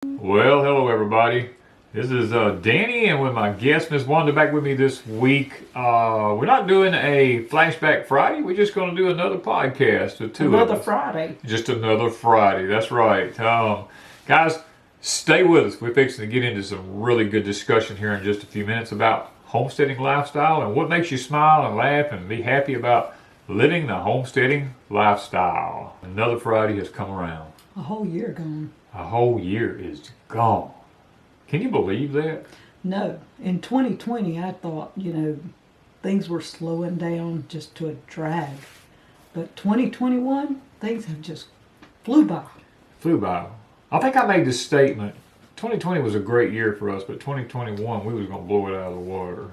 Well, hello everybody. This is Danny, and with my guest, Miss Wanda, back with me this week. We're not doing a Flashback Friday. We're just going to do another podcast with two of us. Another Friday. Just another Friday. That's right. Guys, stay with us. We're fixing to get into some really good discussion here in just a few minutes about homesteading lifestyle and what makes you smile and laugh and be happy about living the homesteading lifestyle. Another Friday has come around. A whole year gone. A whole year is gone. Can you believe that? No. In 2020, I thought, things were slowing down just to a drag. But 2021, things have just flew by. Flew by. I think I made this statement. 2020 was a great year for us, but 2021, we was going to blow it out of the water.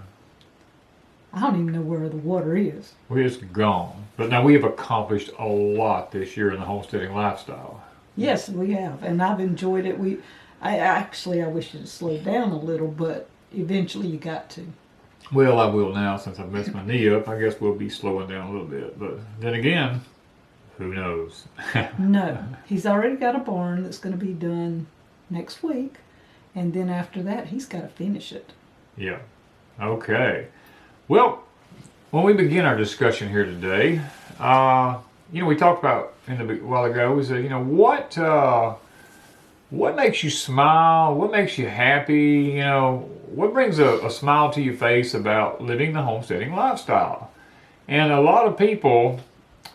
I don't even know where the water is. Well, it's gone. But now we have accomplished a lot this year in the homesteading lifestyle. Yes, we have, and I've enjoyed it. I wish it had slowed down a little, but eventually you got to. Well, I will now since I've messed my knee up. I guess we'll be slowing down a little bit, but then again, who knows? No, he's already got a barn that's going to be done next week, and then after that, he's got to finish it. Yeah. Okay. Well, when we begin our discussion here today, we talked about a while ago. We said, what makes you smile? What makes you happy? What brings a smile to your face about living the homesteading lifestyle? And a lot of people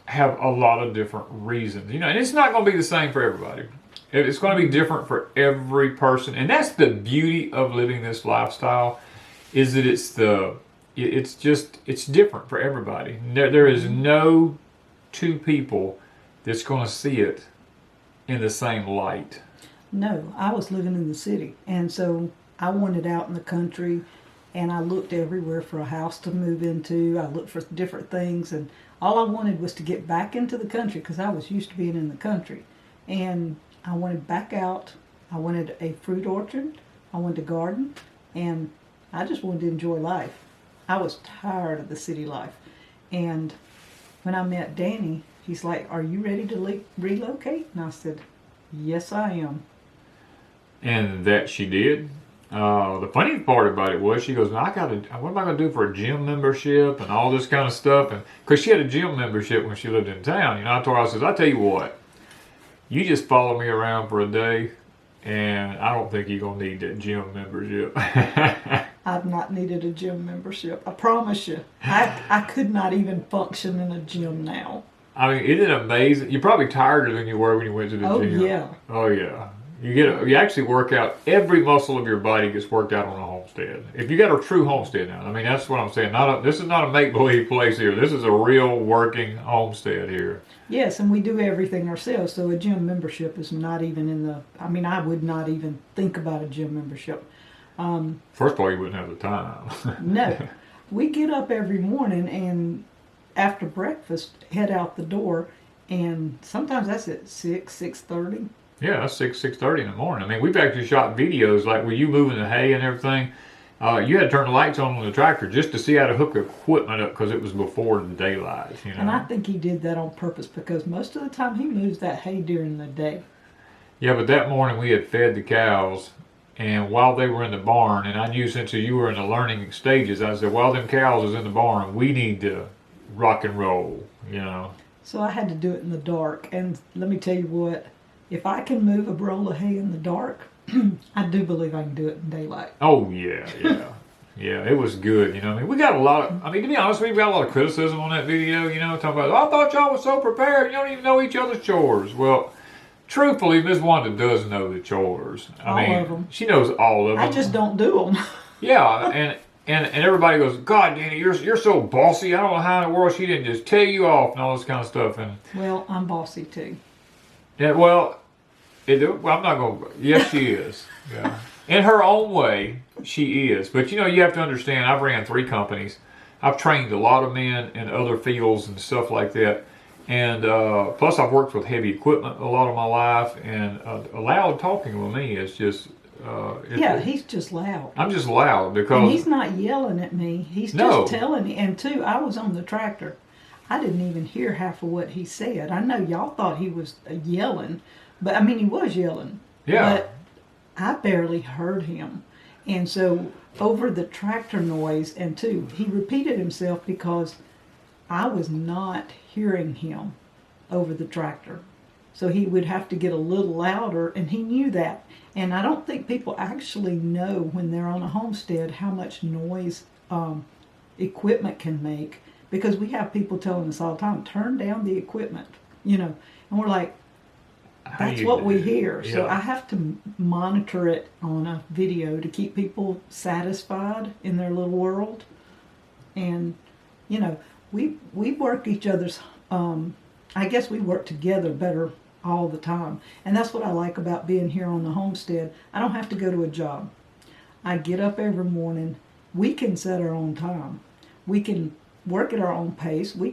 have a lot of different reasons. And it's not going to be the same for everybody. It's going to be different for every person. And that's the beauty of living this lifestyle, is that it's different for everybody. There is no two people that's going to see it in the same light. No, I was living in the city, and so I wanted out in the country, and I looked everywhere for a house to move into. I looked for different things, and all I wanted was to get back into the country because I was used to being in the country, and I wanted back out. I wanted a fruit orchard. I wanted a garden, and I just wanted to enjoy life. I was tired of the city life, and when I met Danny, he's like, "Are you ready to relocate?" And I said, "Yes, I am." And that she did. The funny part about it was, she goes, what am I going to do for a gym membership and all this kind of stuff? And because she had a gym membership when she lived in town, I told her, I says, I tell you what, you just follow me around for a day, and I don't think you're going to need that gym membership. I've not needed a gym membership. I promise you. I could not even function in a gym now. I mean, isn't it amazing? You're probably tireder than you were when you went to the gym. Yeah. Oh, yeah. You actually work out, every muscle of your body gets worked out on a homestead. If you got a true homestead now, I mean, that's what I'm saying. This is not a make-believe place here. This is a real working homestead here. Yes, and we do everything ourselves, so a gym membership is not even I would not even think about a gym membership. First of all, you wouldn't have the time. No. We get up every morning and after breakfast, head out the door, and sometimes that's at 6:30. Yeah, that's 6:30 in the morning. I mean, we've actually shot videos like where you moving the hay and everything. You had to turn the lights on the tractor just to see how to hook equipment up because it was before the daylight. And I think he did that on purpose because most of the time he moves that hay during the day. Yeah, but that morning we had fed the cows, and while they were in the barn, and I knew since you were in the learning stages, I said, while them cows is in the barn, we need to rock and roll, So I had to do it in the dark, and let me tell you what, if I can move a roll of hay in the dark, I do believe I can do it in daylight. Oh, yeah. Yeah, it was good, I mean, we got a lot of, to be honest, we got a lot of criticism on that video, talking about, I thought y'all was so prepared, you don't even know each other's chores. Well, truthfully, Miss Wanda does know the chores. All of them. She knows all of them. I just don't do them. Yeah, and everybody goes, God, Danny, you're so bossy. I don't know how in the world she didn't just tell you off and all this kind of stuff. And well, I'm bossy too. Yeah, well, I'm not going to. Yes, she is. Yeah. In her own way, she is. But you have to understand, I've ran 3 companies. I've trained a lot of men in other fields and stuff like that. And plus, I've worked with heavy equipment a lot of my life. And loud talking with me is just. He's just loud. I'm just loud because. And he's not yelling at me. He's just telling me. And 2, I was on the tractor. I didn't even hear half of what he said. I know y'all thought he was yelling, but he was yelling. Yeah. But I barely heard him. And so over the tractor noise, and two, he repeated himself because I was not hearing him over the tractor. So he would have to get a little louder, and he knew that. And I don't think people actually know when they're on a homestead how much noise equipment can make, because we have people telling us all the time, turn down the equipment, and we're like, that's what we hear. So I have to monitor it on a video to keep people satisfied in their little world. And, we work each other's, I guess we work together better all the time. And that's what I like about being here on the homestead. I don't have to go to a job. I get up every morning. We can set our own time. We can work at our own pace. We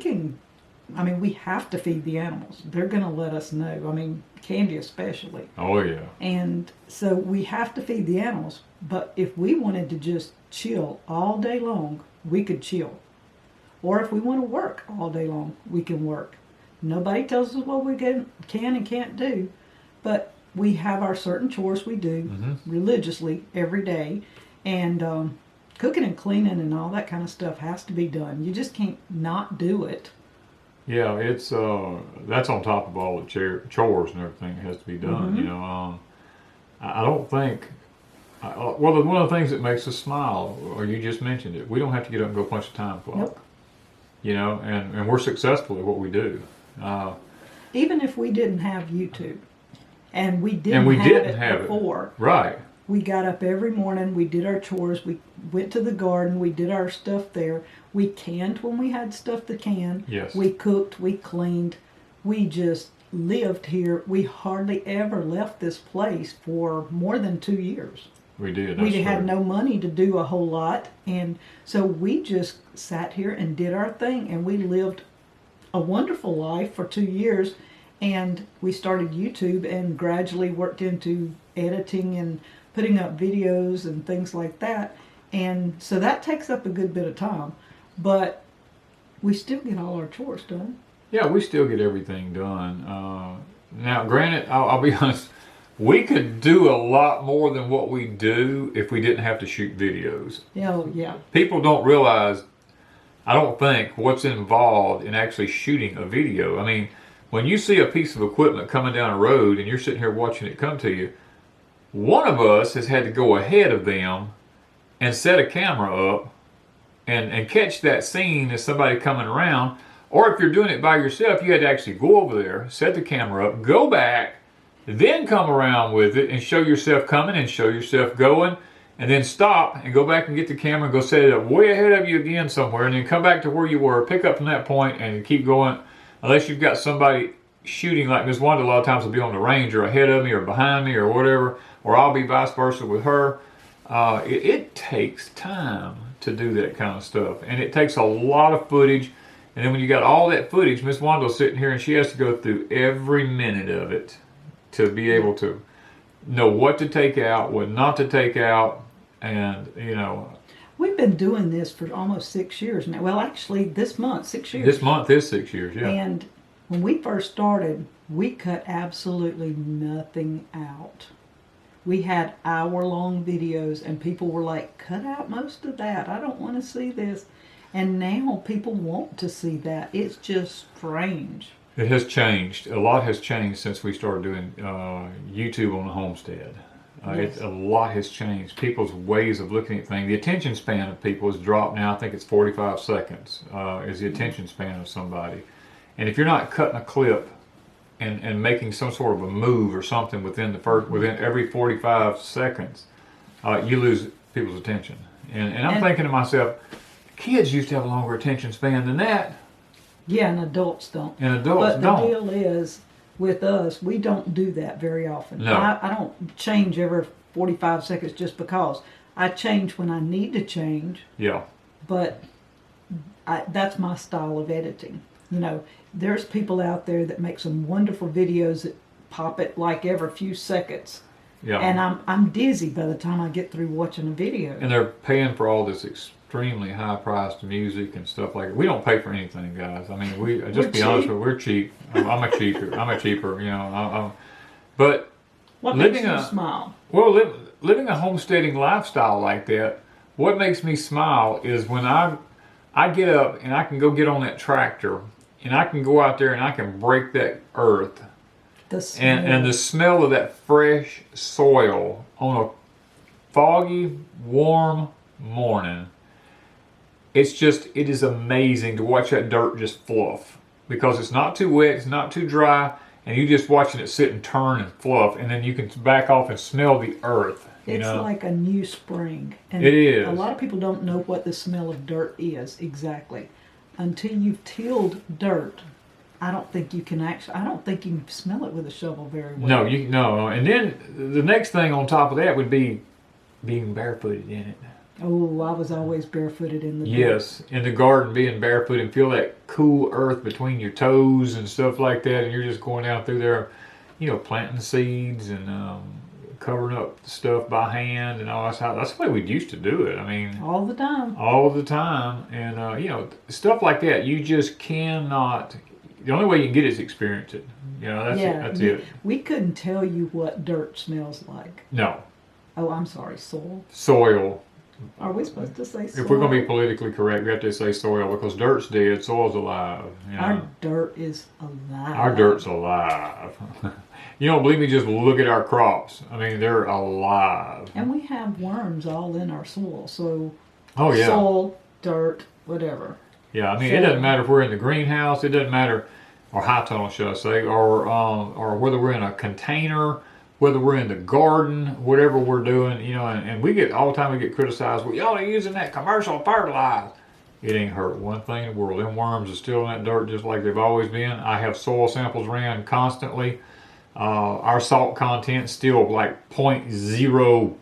have to feed the animals. They're going to let us know. Candy especially. Oh, yeah. And so we have to feed the animals. But if we wanted to just chill all day long, we could chill. Or if we want to work all day long, we can work. Nobody tells us what we can and can't do. But we have our certain chores we do religiously every day. And cooking and cleaning and all that kind of stuff has to be done. You just can't not do it. Yeah, it's that's on top of all the chores and everything that has to be done. I don't think. One of the things that makes us smile, or you just mentioned it, we don't have to get up and go punch a time clock. Nope. And we're successful at what we do. Even if we didn't have YouTube, and we didn't have it before, right? We got up every morning, we did our chores, we went to the garden, we did our stuff there. We canned when we had stuff to can. Yes. We cooked, we cleaned. We just lived here. We hardly ever left this place for more than 2 years. We did. We had no money to do a whole lot. And so we just sat here and did our thing. And we lived a wonderful life for 2 years. And we started YouTube and gradually worked into editing and putting up videos and things like that. And so that takes up a good bit of time. But we still get all our chores done. Yeah, we still get everything done. Now, granted, I'll be honest, we could do a lot more than what we do if we didn't have to shoot videos. Oh, yeah. People don't realize, I don't think, what's involved in actually shooting a video. When you see a piece of equipment coming down a road and you're sitting here watching it come to you, one of us has had to go ahead of them and set a camera up and catch that scene as somebody coming around. Or if you're doing it by yourself, you had to actually go over there, set the camera up, go back, then come around with it and show yourself coming and show yourself going, and then stop and go back and get the camera and go set it up way ahead of you again somewhere, and then come back to where you were, pick up from that point and keep going, unless you've got somebody shooting like Miss Wanda. A lot of times will be on the range or ahead of me or behind me or whatever, or I'll be vice versa with her. It takes time to do that kind of stuff, and it takes a lot of footage. And then when you got all that footage, Miss Wanda's sitting here and she has to go through every minute of it to be able to know what to take out, what not to take out, and We've been doing this for almost 6 years now. Well, actually, this month, 6 years. This month is 6 years, yeah. And when we first started, we cut absolutely nothing out. We had hour-long videos, and people were like, cut out most of that. I don't want to see this. And now people want to see that. It's just strange. It has changed. A lot has changed since we started doing YouTube on the homestead. Yes. A lot has changed. People's ways of looking at things. The attention span of people has dropped now. I think it's 45 seconds is the attention span of somebody. And if you're not cutting a clip and making some sort of a move or something within every 45 seconds, you lose people's attention. And I'm thinking to myself, kids used to have a longer attention span than that. Yeah, and adults don't. And adults don't. don't. But the deal is, with us, we don't do that very often. No. I don't change every 45 seconds just because. I change when I need to change. Yeah. But that's my style of editing. There's people out there that make some wonderful videos that pop it like every few seconds. Yeah. And I'm dizzy by the time I get through watching a video. And they're paying for all this extremely high-priced music and stuff like that. We don't pay for anything, guys. We just be honest with you, we're cheap. I'm a cheaper. But What makes you smile? Well, living a homesteading lifestyle like that, what makes me smile is when I get up and I can go get on that tractor and I can go out there and I can break that earth The smell. and the smell of that fresh soil on a foggy, warm morning. It is amazing to watch that dirt just fluff because it's not too wet, it's not too dry, and you just watching it sit and turn and fluff, and then you can back off and smell the earth. It's like a new spring. And it is. A lot of people don't know what the smell of dirt is exactly. Until you've tilled dirt, I don't think you can smell it with a shovel very well. No. And then the next thing on top of that would be being barefooted in it. Oh, I was always barefooted in the dirt. Yes, in the garden, being barefoot and feel that cool earth between your toes and stuff like that, and you're just going out through there, planting seeds and covering up stuff by hand and all that. That's the way we used to do it. I mean, all the time. All the time, and stuff like that. You just cannot. The only way you can get it is experience it. That's it. We couldn't tell you what dirt smells like. No. Oh, I'm sorry, soil. Soil. Are we supposed to say soil? If we're going to be politically correct, we have to say soil because dirt's dead, soil's alive. Our dirt is alive. Our dirt's alive. You don't believe me? Just look at our crops. I mean, they're alive. And we have worms all in our soil. So, soil, dirt, whatever. Yeah, I mean, it doesn't matter if we're in the greenhouse. It doesn't matter, or high tunnel, should I say, or whether we're in a container, whether we're in the garden, whatever we're doing, and we get, all the time we get criticized, well, y'all are using that commercial fertilizer. It ain't hurt one thing in the world. Them worms are still in that dirt just like they've always been. I have soil samples ran constantly. Our salt content's still like 0.02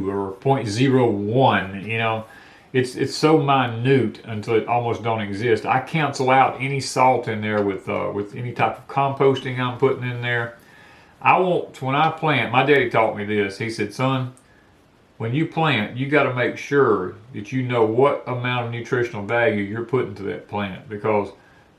or 0.01, It's so minute until it almost don't exist. I cancel out any salt in there with any type of composting I'm putting in there. When I plant, my daddy taught me this. He said, son, when you plant, you got to make sure that you know what amount of nutritional value you're putting to that plant, because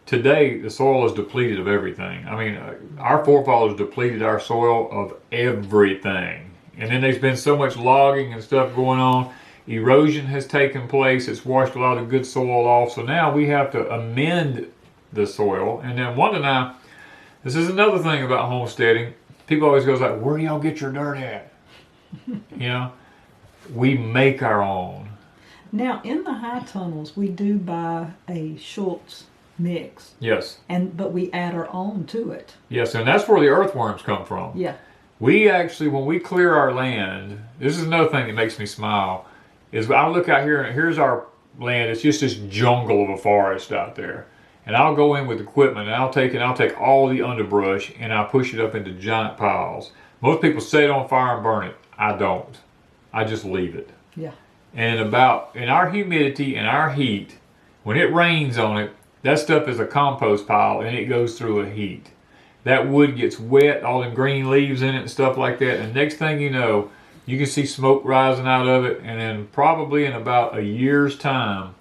today the soil is depleted of everything. I mean, our forefathers depleted our soil of everything. And then there's been so much logging and stuff going on. Erosion has taken place. It's washed a lot of good soil off. So now we have to amend the soil. And then Wanda and I, this is another thing about homesteading. People always goes like, where do y'all get your dirt at? We make our own. Now, in the high tunnels, we do buy a Schultz mix. Yes. But we add our own to it. Yes, and that's where the earthworms come from. Yeah. We actually, when we clear our land, this is another thing that makes me smile, is I look out here and here's our land. It's just this jungle of a forest out there. And I'll go in with equipment and I'll take all the underbrush and I'll push it up into giant piles. Most people set it on fire and burn it. I don't. I just leave it. Yeah. And in our humidity and our heat, when it rains on it, that stuff is a compost pile and it goes through a heat. That wood gets wet, all them green leaves in it and stuff like that. And next thing you know, you can see smoke rising out of it. And then probably in about a year's time,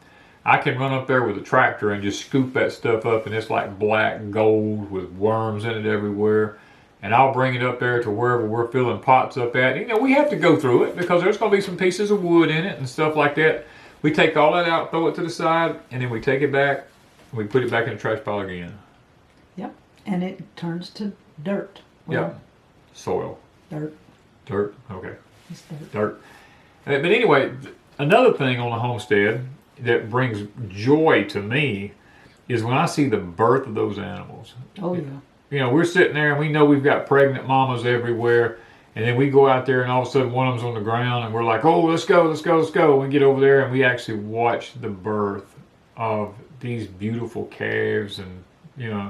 I can run up there with a tractor and just scoop that stuff up, and it's like black gold with worms in it everywhere. And I'll bring it up there to wherever we're filling pots up at. We have to go through it because there's going to be some pieces of wood in it and stuff like that. We take all that out, throw it to the side, and then we take it back and we put it back in the trash pile again. Yep. And it turns to dirt. Yep. Soil. Dirt. Dirt. Okay. It's dirt. Dirt. But anyway, another thing on the homestead that brings joy to me is when I see the birth of those animals. Oh, yeah. We're sitting there and we know we've got pregnant mamas everywhere, and then we go out there and all of a sudden one of them's on the ground and we're like, oh, let's go. And we get over there and we actually watch the birth of these beautiful calves, and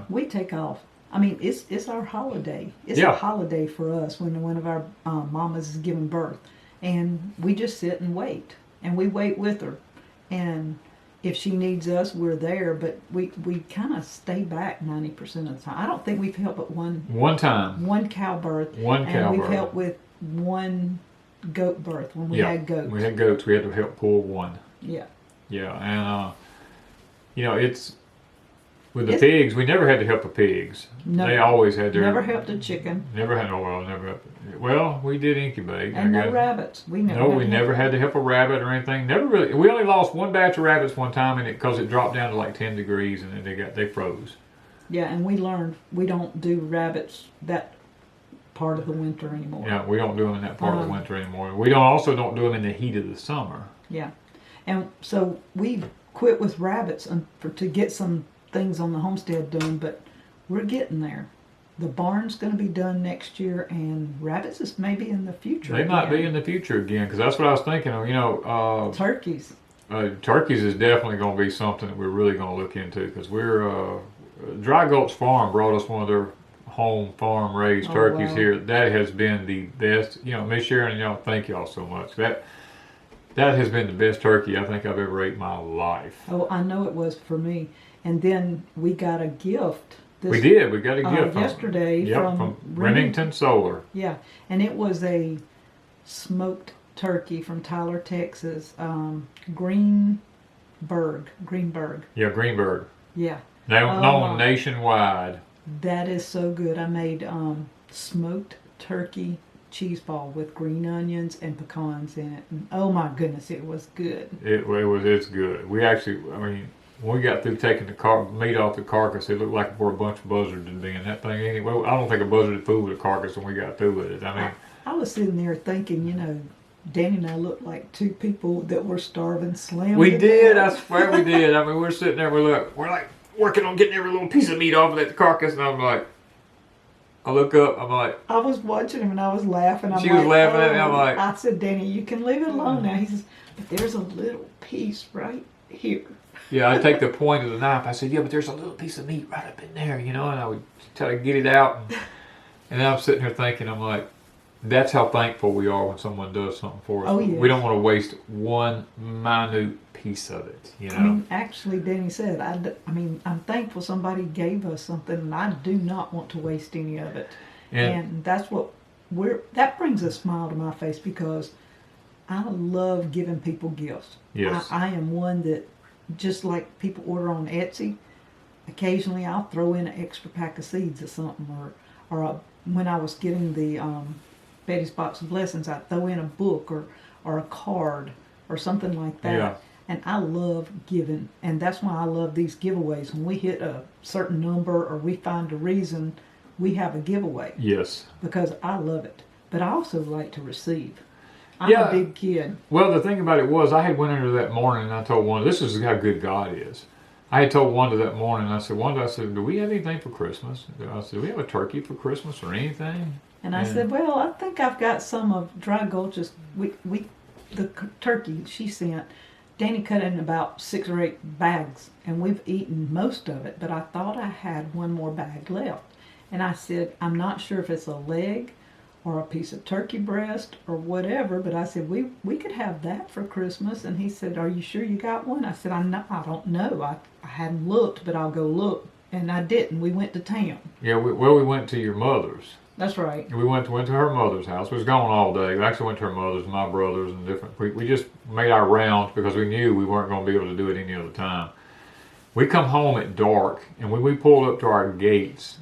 we take off. I mean, it's our holiday. It's a holiday for us when one of our mamas is giving birth, and we just sit and wait, and we wait with her. And if she needs us, we're there, but we kind of stay back 90% of the time. I don't think we've helped but one time. One cow birth. And we've helped with one goat birth when we had goats. We had goats. We had to help pull one. Yeah. Yeah, and With the pigs, we never had to help the pigs. No, they always had their. Never helped a chicken. Never had well, we did incubate. And no rabbits. We never had to help a rabbit or anything. Never really. We only lost one batch of rabbits one time, and because it dropped down to like 10 degrees, and then they froze. Yeah, and we learned we don't do rabbits that part of the winter anymore. Yeah, we don't do them in that part of the winter anymore. We don't do them in the heat of the summer. Yeah, and so we quit with rabbits to get some things on the homestead done, but we're getting there. The barn's going to be done next year, and rabbits is maybe in the future. They might be in the future again, because that's what I was thinking of. Turkeys. Turkeys is definitely going to be something that we're really going to look into, because we're Dry Gulch Farm brought us one of their home farm raised turkeys here. That has been the best. Miss Sharon and y'all, thank y'all so much. That has been the best turkey I think I've ever ate in my life. Oh, I know it was for me. And then we got a gift. We did. We got a gift yesterday from Remington Solar. Yeah, and it was a smoked turkey from Tyler, Texas. Greenberg. Yeah, Greenberg. Yeah. Now known nationwide. That is so good. I made smoked turkey cheese ball with green onions and pecans in it. And oh my goodness, it was good. It's good. We actually, when we got through taking the meat off the carcass, it looked like where a bunch of buzzards had been. That thing, anyway, I don't think a buzzard had fooled with a carcass when we got through with it. I was sitting there thinking, Danny and I looked like two people that were starving, slammed. We did. I swear we did. we're sitting there. We're like working on getting every little piece of meat off of that carcass, and I'm like, I look up. I'm like, I was watching him and I was laughing. She was laughing at me. I'm like, I said, Danny, you can leave it alone now. He says, but there's a little piece right here. Yeah, I take the point of the knife. I said, yeah, but there's a little piece of meat right up in there, and I would try to get it out. And I'm sitting here thinking, I'm like, that's how thankful we are when someone does something for us. Oh, yes. We don't want to waste one minute piece of it, actually, Danny said, I'm thankful somebody gave us something, and I do not want to waste any of it. And that's what that brings a smile to my face, because I love giving people gifts. Yes. I am one that, just like people order on Etsy, occasionally I'll throw in an extra pack of seeds or something, or when I was getting the Betty's Box of Blessings, I'd throw in a book or a card or something like that. Yeah. And I love giving, and that's why I love these giveaways. When we hit a certain number or we find a reason, we have a giveaway. Yes. Because I love it. But I also like to receive. I'm a big kid. Well, the thing about it was, I had went into that morning and I told Wanda, this is how good God is. I had told Wanda that morning, I said, Wanda, do we have anything for Christmas? I said, do we have a turkey for Christmas or anything? And I said, well, I think I've got some of Dry Gulch's, the turkey she sent, Danny cut it in about 6 or 8 bags, and we've eaten most of it, but I thought I had one more bag left. And I said, I'm not sure if it's a leg or a piece of turkey breast or whatever, but I said, we could have that for Christmas. And he said, are you sure you got one? I said, I don't know. I hadn't looked, but I'll go look. And I didn't. We went to town. Yeah, we went to your mother's. That's right. We went to her mother's house. We was gone all day. We actually went to her mother's, my brother's, and different. We just made our rounds because we knew we weren't going to be able to do it any other time. We come home at dark, and when we pulled up to our gates,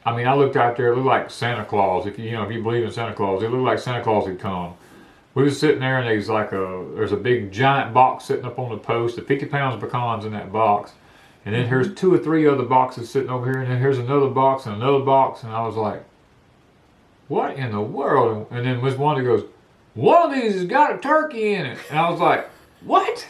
I looked out there. It looked like Santa Claus. If you believe in Santa Claus, it looked like Santa Claus had come. We was sitting there, and there's a big giant box sitting up on the post. 50 pounds of pecans in that box, and then here's 2 or 3 other boxes sitting over here, and then here's another box and another box, and I was like, what in the world? And then Miss Wanda goes, one of these has got a turkey in it. And I was like, what?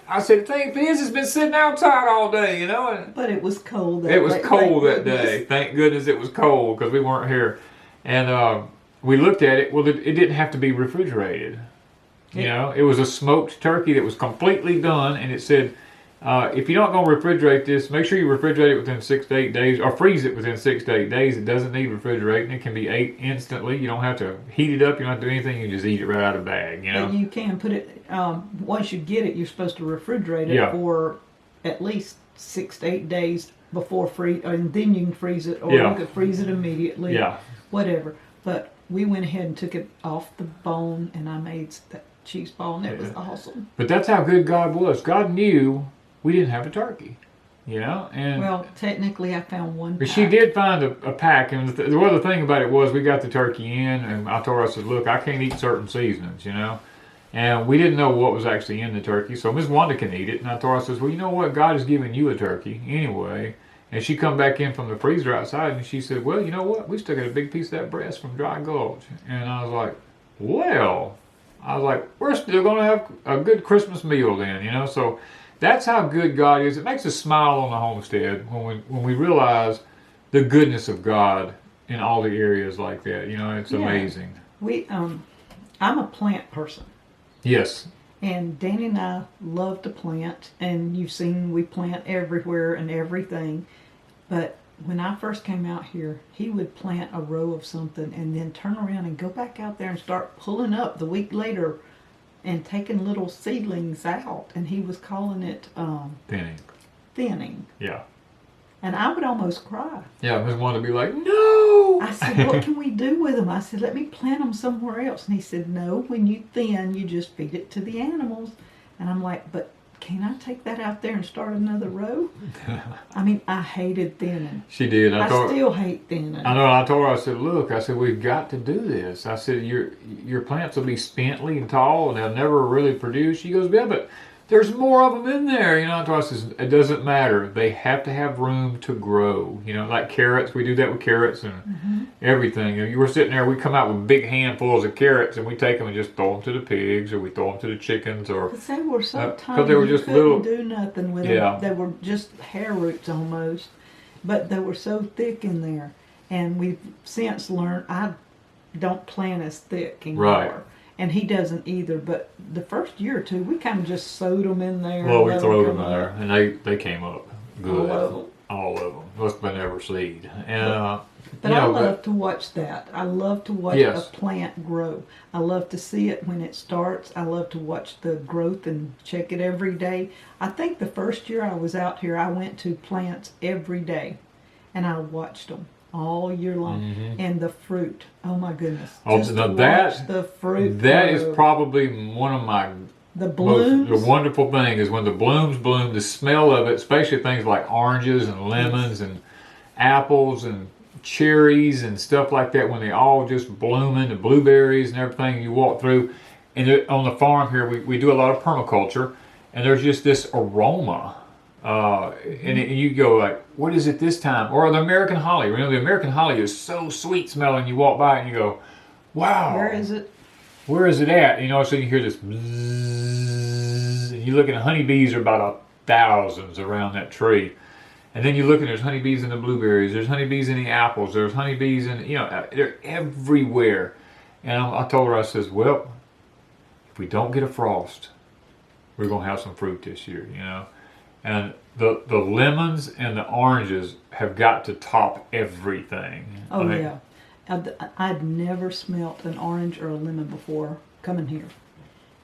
I said, the thing is, it's been sitting outside all day, But it was cold It was cold that day. Thank goodness it was cold, because we weren't here. And we looked at it. Well, it didn't have to be refrigerated. It was a smoked turkey that was completely done. And it said, if you're not going to refrigerate this, make sure you refrigerate it within 6 to 8 days, or freeze it within 6 to 8 days. It doesn't need refrigerating. It can be ate instantly. You don't have to heat it up. You don't have to do anything. You just eat it right out of the bag. But you can put it, once you get it, you're supposed to refrigerate it for at least 6 to 8 days before freeze, and then you can freeze it, or you could freeze it immediately. Whatever. But we went ahead and took it off the bone, and I made that cheese ball, and it was awesome. But that's how good God was. God knew we didn't have a turkey. you know. And Well, technically, I found one. but pack. she did find a pack, and the other thing about it was we got the turkey in, and I told her, I said, look, I can't eat certain seasonings, you know. And we didn't know what was actually in the turkey, so Miss Wanda can eat it. And I told her, I says, well, you know what? God has given you a turkey anyway. And she come back in from the freezer outside, and she said, well, you know what? We still got a big piece of that breast from Dry Gulch. And I was like, well, we're still going to have a good Christmas meal then, you know. So that's how good God is. It makes us smile on the homestead when we realize the goodness of God in all the areas like that. You know, it's amazing. I'm a plant person. Yes. And Danny and I love to plant, and you've seen we plant everywhere and everything. But when I first came out here, he would plant a row of something and then turn around and go back out there and start pulling up the week later and taking little seedlings out. And he was calling it thinning. Yeah. And I would almost cry. Yeah, Miss Wanda would be like, no! I said, what can we do with them? I said, let me plant them somewhere else. And he said, no, when you thin, you just feed it to the animals. And I'm like, but can I take that out there and start another row? I mean, I hated thinning. She did. I still hate thinning. I know. I told her, I said, look, I said, we've got to do this. I said, your plants will be spindly and tall, and they'll never really produce. She goes, yeah, but there's more of them in there. You know, I told her, I said, it doesn't matter. They have to have room to grow. You know, like carrots. We do that with carrots and everything. You know, we're sitting there, we come out with big handfuls of carrots, and we take them and just throw them to the pigs, or we throw them to the chickens, or because they were so tiny, they were just you couldn't little. do nothing with them. They were just hair roots almost, but they were so thick in there. And we've since learned I don't plant as thick anymore. Right. And he doesn't either. But the first year or two, we kind of just sewed them in there. Well, we throw them in there, and they came up good. All of them. Must have been every seed. And but I love to watch that. I love to watch a plant grow. I love to see it when it starts. I love to watch the growth and check it every day. I think the first year I was out here, I went to plants every day, and I watched them all year long. And the fruit, oh my goodness. Watch the fruit. That is probably one of my the blooms. The wonderful thing is when the blooms bloom, the smell of it, especially things like oranges and lemons and apples and cherries and stuff like that, when they all just bloom, and the blueberries and everything you walk through. And on the farm here, we do a lot of permaculture, and there's just this aroma. And you go like, what is it this time? Or the American holly. You know, the American holly is so sweet smelling. You walk by and you go, wow. Where is it? Where is it at? You know, so you hear this bzzz, and you look at honeybees are about thousands around that tree. And then you look and there's honeybees in the blueberries, there's honeybees in the apples, there's honeybees in, you know, they're everywhere. And I told her, I says, well, if we don't get a frost, we're going to have some fruit this year, you know. And the lemons and the oranges have got to top everything. Oh, yeah. I'd never smelt an orange or a lemon before coming here.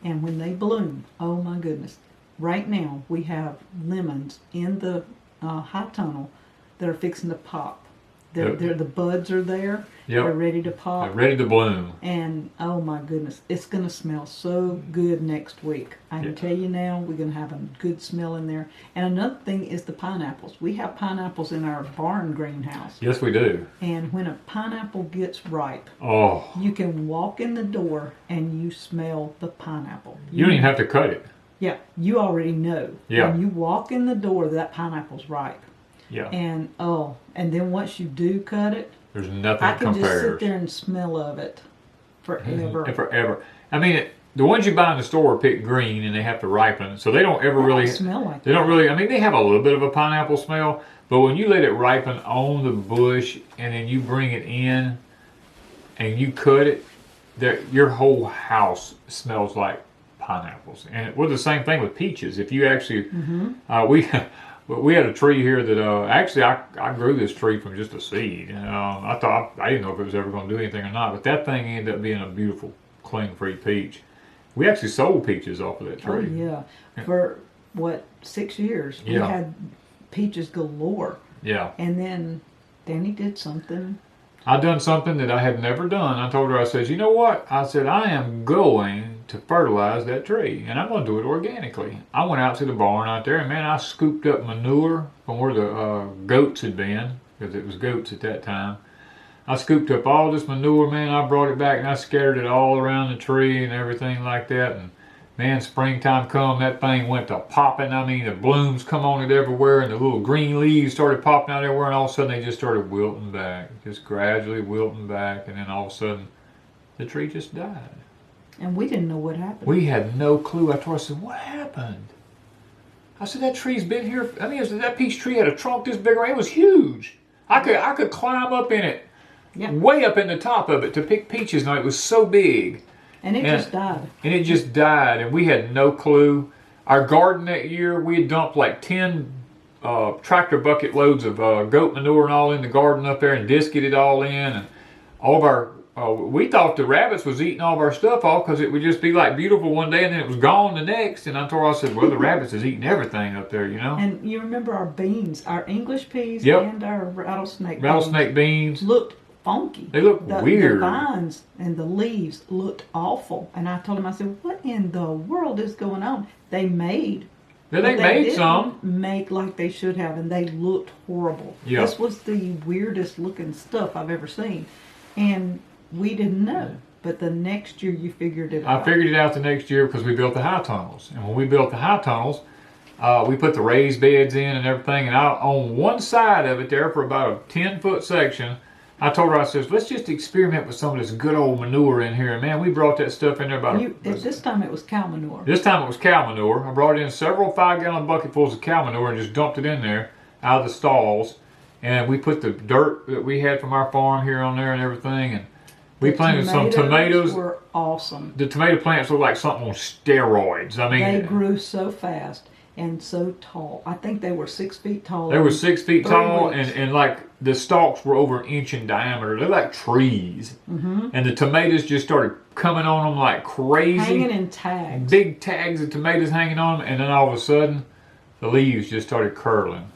And when they bloom, oh my goodness. Right now, we have lemons in the high tunnel that are fixing to pop. The buds are there. Yep. They're ready to pop. They're ready to bloom. And oh my goodness, it's going to smell so good next week. I can tell you now, we're going to have a good smell in there. And another thing is the pineapples. We have pineapples in our barn greenhouse. Yes, we do. And when a pineapple gets ripe, you can walk in the door and you smell the pineapple. You don't even have to cut it. Yeah, you already know. Yeah. When you walk in the door, that pineapple's ripe. Yeah. And then once you do cut it, there's nothing I can compares. just sit there and smell of it forever. And forever. I mean, the ones you buy in the store are picked green and they have to ripen, so they don't ever really smell like they don't really. I mean, they have a little bit of a pineapple smell, but when you let it ripen on the bush and then you bring it in and you cut it, your whole house smells like pineapples. And we're the same thing with peaches. If you actually, we had a tree here that actually I grew this tree from just a seed. I thought I didn't know if it was ever going to do anything or not, but that thing ended up being a beautiful cling-free peach. We actually sold peaches off of that tree. Oh yeah, for 6 years we had peaches galore. Yeah. And then Danny did something. I done something that I had never done. I told her, I said, you know what? I said, I am going to fertilize that tree, and I'm going to do it organically. I went out to the barn out there, and man, I scooped up manure from where the goats had been, because it was goats at that time. I scooped up all this manure, man. I brought it back and I scattered it all around the tree and everything like that. And man, springtime come, that thing went to popping. I mean, the blooms come on it everywhere, and the little green leaves started popping out everywhere, and all of a sudden they just started wilting back, just gradually wilting back, and then all of a sudden the tree just died. And we didn't know what happened. We had no clue. I told her, I said, what happened? I said, that tree's been here. I mean, that peach tree had a trunk this big around. It was huge. I could climb up in it. Yeah. Way up in the top of it to pick peaches. Now it was so big. And it just died. And it just died, and we had no clue. Our garden that year, we had dumped like 10 tractor bucket loads of goat manure and all in the garden up there, and disced it all in. And all of our, we thought the rabbits was eating all of our stuff off because it would just be like beautiful one day and then it was gone the next. And I told her, I said, well, the rabbits is eating everything up there, you know. And you remember our beans, our English peas and our rattlesnake beans looked funky. They look weird. The vines and the leaves looked awful. And I told him, I said, what in the world is going on? They made. Yeah, they made some. Make like they should have, and they looked horrible. Yep. This was the weirdest looking stuff I've ever seen. And we didn't know. But the next year you figured it out. I figured it out the next year because we built the high tunnels. And when we built the high tunnels, we put the raised beds in and everything. And on one side of it there for about a 10-foot section, I told her, I said, let's just experiment with some of this good old manure in here. And man, we brought that stuff in there about... This time it was cow manure. This time it was cow manure. I brought in several 5-gallon bucketfuls of cow manure and just dumped it in there out of the stalls. And we put the dirt that we had from our farm here on there and everything. And we planted some tomatoes. They were awesome. The tomato plants look like something on steroids. I mean, they grew so fast and so tall. I think they were 6 feet tall. They were 6 feet tall, and like the stalks were over an inch in diameter. They're like trees. Mm-hmm. And the tomatoes just started coming on them like crazy. Hanging in tags. Big tags of tomatoes hanging on them. And then all of a sudden, the leaves just started curling.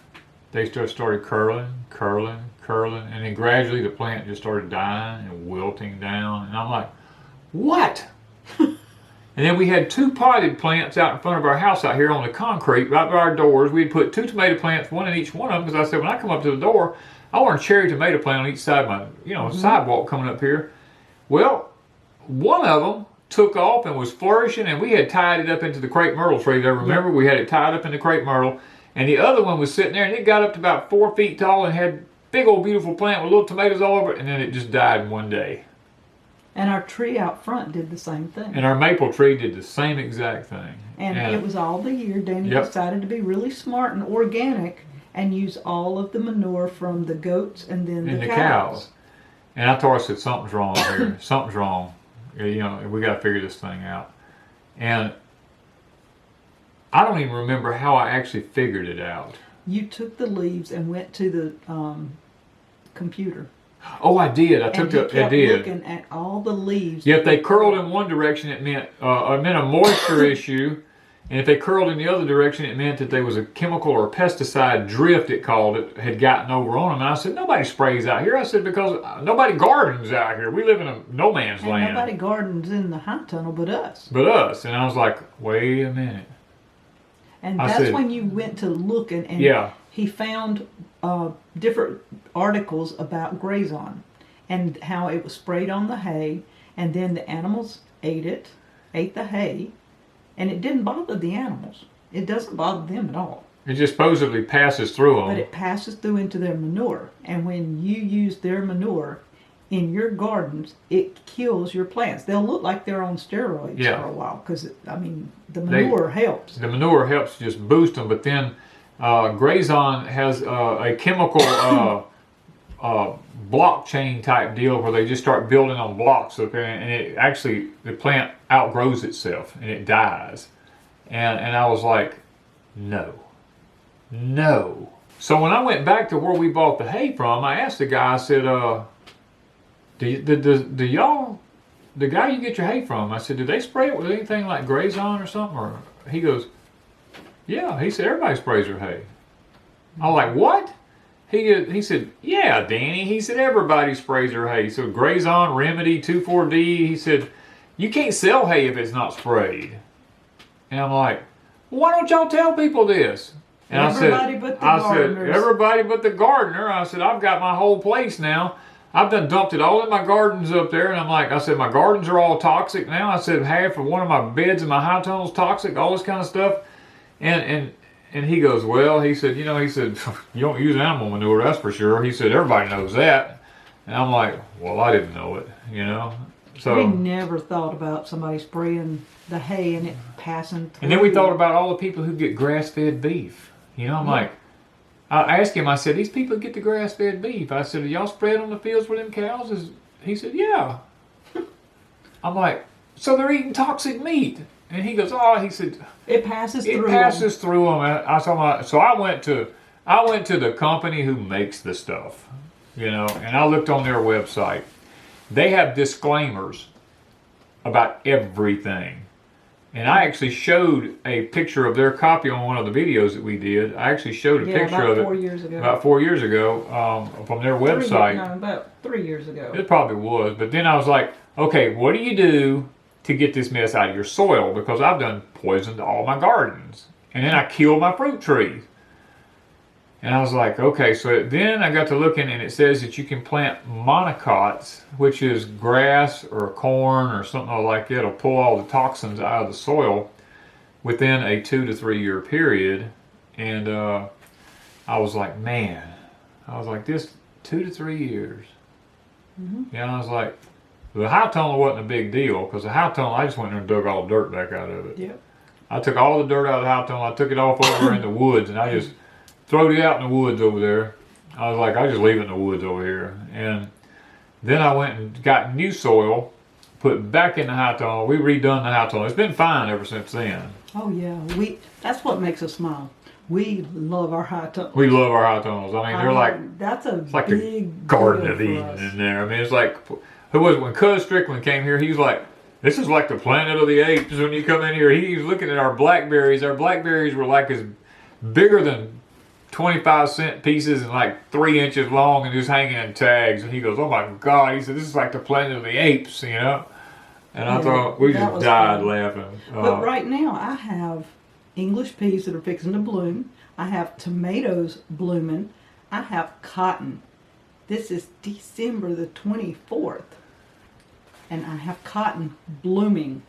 They started curling. And then gradually the plant just started dying and wilting down. And I'm like, what? And then we had 2 potted plants out in front of our house out here on the concrete, right by our doors. We'd put 2 tomato plants, one in each one of them, because I said, when I come up to the door, I want a cherry tomato plant on each side of my, sidewalk coming up here. Well, one of them took off and was flourishing, and we had tied it up into the crepe myrtle tree there. Remember, we had it tied up in the crepe myrtle. And the other one was sitting there, and it got up to about 4 feet tall and had big old beautiful plant with little tomatoes all over it, and then it just died in one day. And our tree out front did the same thing. And our maple tree did the same exact thing. And it was all the year. Danny decided to be really smart and organic and use all of the manure from the goats and then the cows. And I told her, I said, something's wrong here. Something's wrong. We got to figure this thing out. And I don't even remember how I actually figured it out. You took the leaves and went to the computer. Oh, I did. I did. Looking at all the leaves. Yeah, if they curled in one direction, it meant a moisture issue, and if they curled in the other direction, it meant that there was a chemical or pesticide drift, it called it, had gotten over on them. And I said, nobody sprays out here. I said, because nobody gardens out here. We live in a no man's land. Nobody gardens in the high tunnel but us. And I was like, wait a minute. And that's when you went to look, and he found different articles about Grazon and how it was sprayed on the hay, and then the animals ate the hay, and it didn't bother the animals. It doesn't bother them at all. It just supposedly passes through them. But it passes through into their manure, and when you use their manure in your gardens, it kills your plants. They'll look like they're on steroids for a while, because the manure helps. The manure helps just boost them, but then Grazon has a chemical blockchain type deal where they just start building on blocks, and it actually, the plant outgrows itself and it dies. And I was like, no. So when I went back to where we bought the hay from, I asked the guy, I said, the guy you get your hay from, I said, do they spray it with anything like Grazon or something? Or he goes, yeah. He said, everybody sprays their hay. I was like, what? He said, yeah, Danny. He said, everybody sprays their hay. So Grazon, Remedy, 2,4-D. He said, you can't sell hay if it's not sprayed. And I'm like, well, why don't y'all tell people this? And Everybody but the gardeners. everybody but the gardener. I said, I've got my whole place now. I've done dumped it all in my gardens up there. And I'm like, I said, my gardens are all toxic now. I said, half of one of my beds in my high tunnel is toxic, all this kind of stuff. And he goes, well, he said, you don't use animal manure, that's for sure. He said, everybody knows that. And I'm like, well, I didn't know it, So we never thought about somebody spraying the hay and it passing through. And then we thought about all the people who get grass-fed beef. I'm like, I asked him, I said, these people get the grass-fed beef. I said, y'all spread on the fields for them cows? He said, yeah. I'm like, so they're eating toxic meat. And he goes, he said, it passes through. It passes through them. So I went to the company who makes the stuff, and I looked on their website. They have disclaimers about everything. And I actually showed a picture of their copy on one of the videos that we did. I actually showed a picture of it. About 4 years ago. About 4 years ago, from their website. About 3 years ago. It probably was. But then I was like, okay, what do you do to get this mess out of your soil? Because I've done poison to all my gardens. And then I killed my fruit trees. And I was like, okay, so then I got to looking, and it says that you can plant monocots, which is grass or corn or something like that. It'll pull all the toxins out of the soil within a 2 to 3 year period. And I was like, man, this 2 to 3 years. Mm-hmm. I was like, the high tunnel wasn't a big deal, because the high tunnel, I just went there and dug all the dirt back out of it. Yep. I took all the dirt out of the high tunnel. I took it off over in the woods, and I just throwed it out in the woods over there. I was like, I just leave it in the woods over here. And then I went and got new soil, put it back in the high tunnel. We redone the high tunnel. It's been fine ever since then. Oh yeah, that's what makes us smile. We love our high tunnels. We love our high tunnels. I mean, they're like, it's like the Garden of Eden in there. I mean, it's like, who was it? When Cuz Strickland came here, he was like, this is like the planet of the apes. When you come in here, he was looking at our blackberries. Our blackberries were like as bigger than 25-cent pieces and like 3 inches long and just hanging in tags. And he goes, oh my God. He said, this is like the planet of the apes, And I thought, we just died laughing. But right now, I have English peas that are fixing to bloom. I have tomatoes blooming. I have cotton. This is December the 24th. And I have cotton blooming.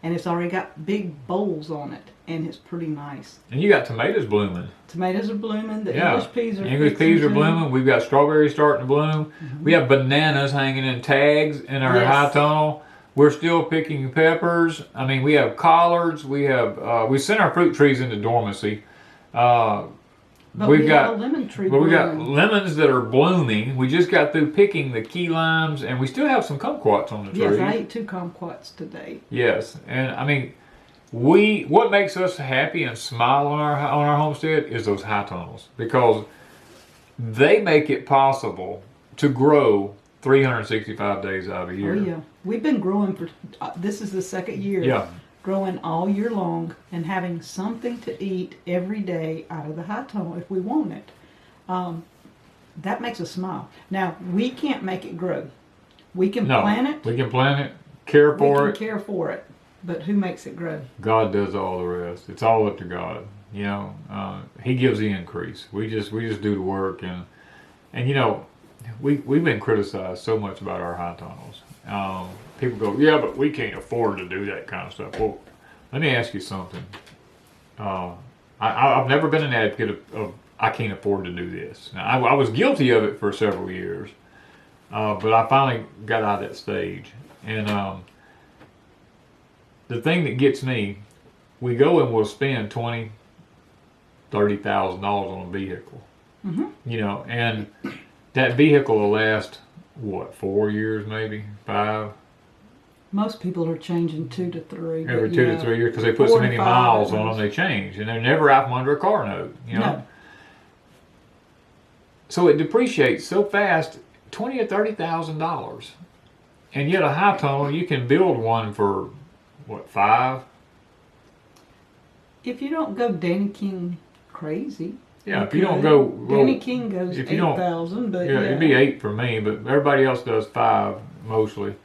And it's already got big bowls on it. And it's pretty nice. And you got tomatoes blooming. Tomatoes are blooming. The English peas are English peas are blooming. We've got strawberries starting to bloom. Mm-hmm. We have bananas hanging in tags in our high tunnel. We're still picking peppers. I mean, we have collards. We have we sent our fruit trees into dormancy. But we got a lemon tree blooming. We got lemons that are blooming. We just got through picking the key limes, and we still have some kumquats on the trees. Yes, I ate 2 kumquats today. Yes, and I mean, what makes us happy and smile on our homestead is those high tunnels, because they make it possible to grow 365 days out of a year. Oh yeah, we've been growing for this is the 2nd year. Yeah. Growing all year long and having something to eat every day out of the high tunnel if we want it. That makes us smile. Now, we can't make it grow. We can plant it. We can plant it, care for it. We can care for it. But who makes it grow? God does all the rest. It's all up to God. He gives the increase. We just do the work. And we've been criticized so much about our high tunnels. People go, yeah, but we can't afford to do that kind of stuff. Well, let me ask you something. I've never been an advocate of I can't afford to do this. Now, I was guilty of it for several years, but I finally got out of that stage. And the thing that gets me, we go and we'll spend $20,000-$30,000 on a vehicle. Mm-hmm. And that vehicle will last, 4 years maybe, 5? Most people are changing 2 to 3. Every 2 to 3 years, because they put so many miles on them, they change. And they're never out from under a car note, No. So it depreciates so fast, $20,000 or $30,000. And yet a high tunnel, you can build one for, 5? If you don't go Danny King crazy. Yeah, if you don't go... Danny King goes 8,000, but yeah, it'd be 8 for me, but everybody else does 5 mostly.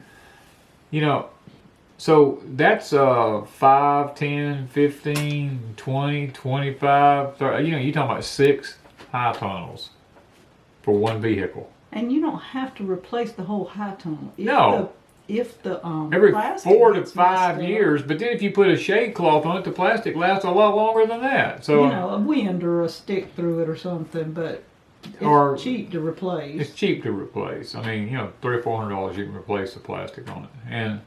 So that's 5, 10, 15, 20, 25, 30, you know, you're talking about 6 high tunnels for one vehicle. And you don't have to replace the whole high tunnel. No. If the Every plastic 4 to gets 5 messed years, but then if you put a shade cloth on it, the plastic lasts a lot longer than that. So you know, a wind or a stick through it or something, but it's Or- cheap to replace. it's cheap to replace. I mean, you know, $300 or $400 you can replace the plastic on it, and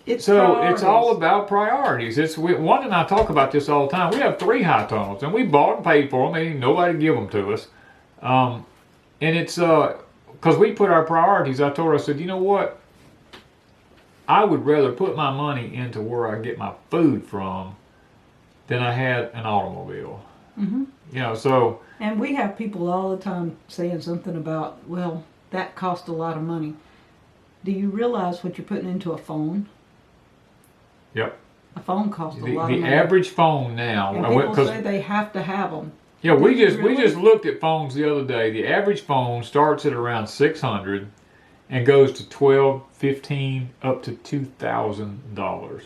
It's so it's all priorities. about priorities. Wanda and I talk about this all the time. We have 3 high tunnels, and we bought and paid for them. And nobody give them to us, and it's because we put our priorities. I told her, I said, you know what? I would rather put my money into where I get my food from than I had an automobile. Mm-hmm. You know, so And we have people all the time saying something about, well, that cost a lot of money. Do you realize what you're putting into a phone? yep. A phone costs a The lot of money. average phone now, And people say they have to have them. yeah, we Do you just really? looked at phones the other day. The average phone starts at around $600 and goes to $12, $15, up to $2,000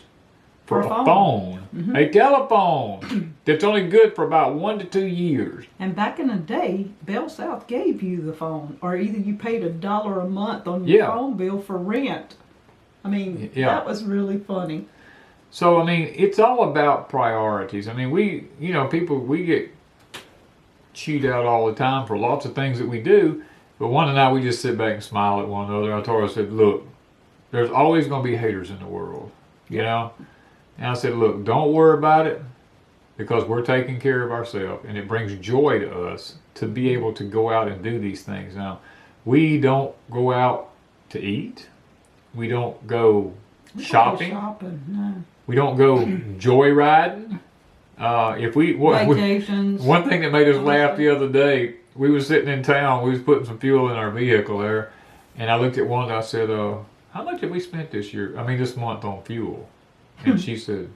for a phone. Mhm. A telephone that's only good for about 1 to 2 years. And back in the day, Bell South gave you the phone, or either you paid $1 a month on your Yeah. phone bill for rent. I mean, Yeah. that was really funny. So, I mean, it's all about priorities. I mean, we get chewed out all the time for lots of things that we do, but Wanda and I, we just sit back and smile at one another. I told her, I said, look, there's always going to be haters in the world, you know? And I said, look, don't worry about it because we're taking care of ourselves, and it brings joy to us to be able to go out and do these things. Now, we don't go out to eat. We don't go We don't go shopping. No. We don't go joyriding. Vacations. One thing that made us laugh the other day, we was sitting in town, we was putting some fuel in our vehicle there, and I looked at Wanda, I said, how much have we spent this month on fuel? And she said,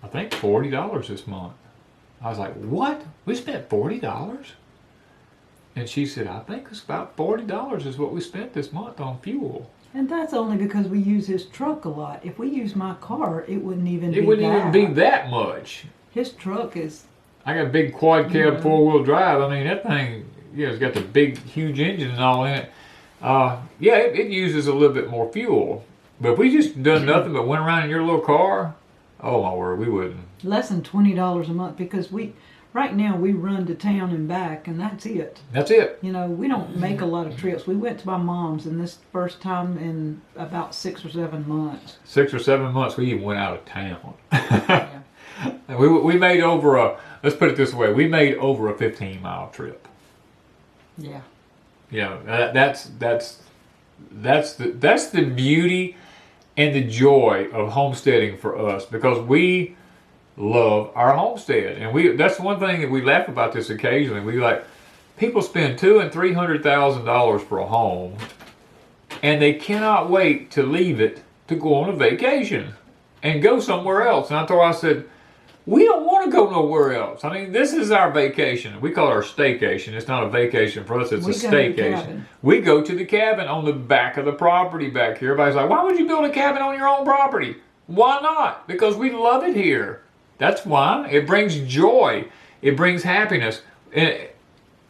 I think $40 this month. I was like, what? We spent $40? And she said, I think it's about $40 is what we spent this month on fuel. And that's only because we use his truck a lot. If we use my car, it wouldn't even be It wouldn't that. even be that much. His truck is... I got a big quad cab Yeah. 4-wheel drive. I mean, that thing, it's got the big, huge engine and all in it. It uses a little bit more fuel. But if we just done nothing but went around in your little car, oh my word, we wouldn't. less than $20 a month because right now we run to town and back and that's it. That's it. You know, we don't make a lot of trips. We went to my mom's and this first time in about 6 or 7 months. 6 or 7 months, we even went out of town. Yeah. And we made let's put it this way, we made over a 15-mile trip. Yeah. That's the beauty and the joy of homesteading for us, because we love our homestead, and that's one thing that we laugh about this occasionally. We people spend $200,000 and $300,000 for a home, and they cannot wait to leave it to go on a vacation and go somewhere else. And I said, we don't want to go nowhere else. I mean, this is our vacation. We call it our staycation. It's not a vacation for us, it's We a go to the staycation. cabin. We go to the cabin on the back of the property back here. Everybody's like, why would you build a cabin on your own property? Why not? Because we love it here. That's why. It brings joy. It brings happiness. And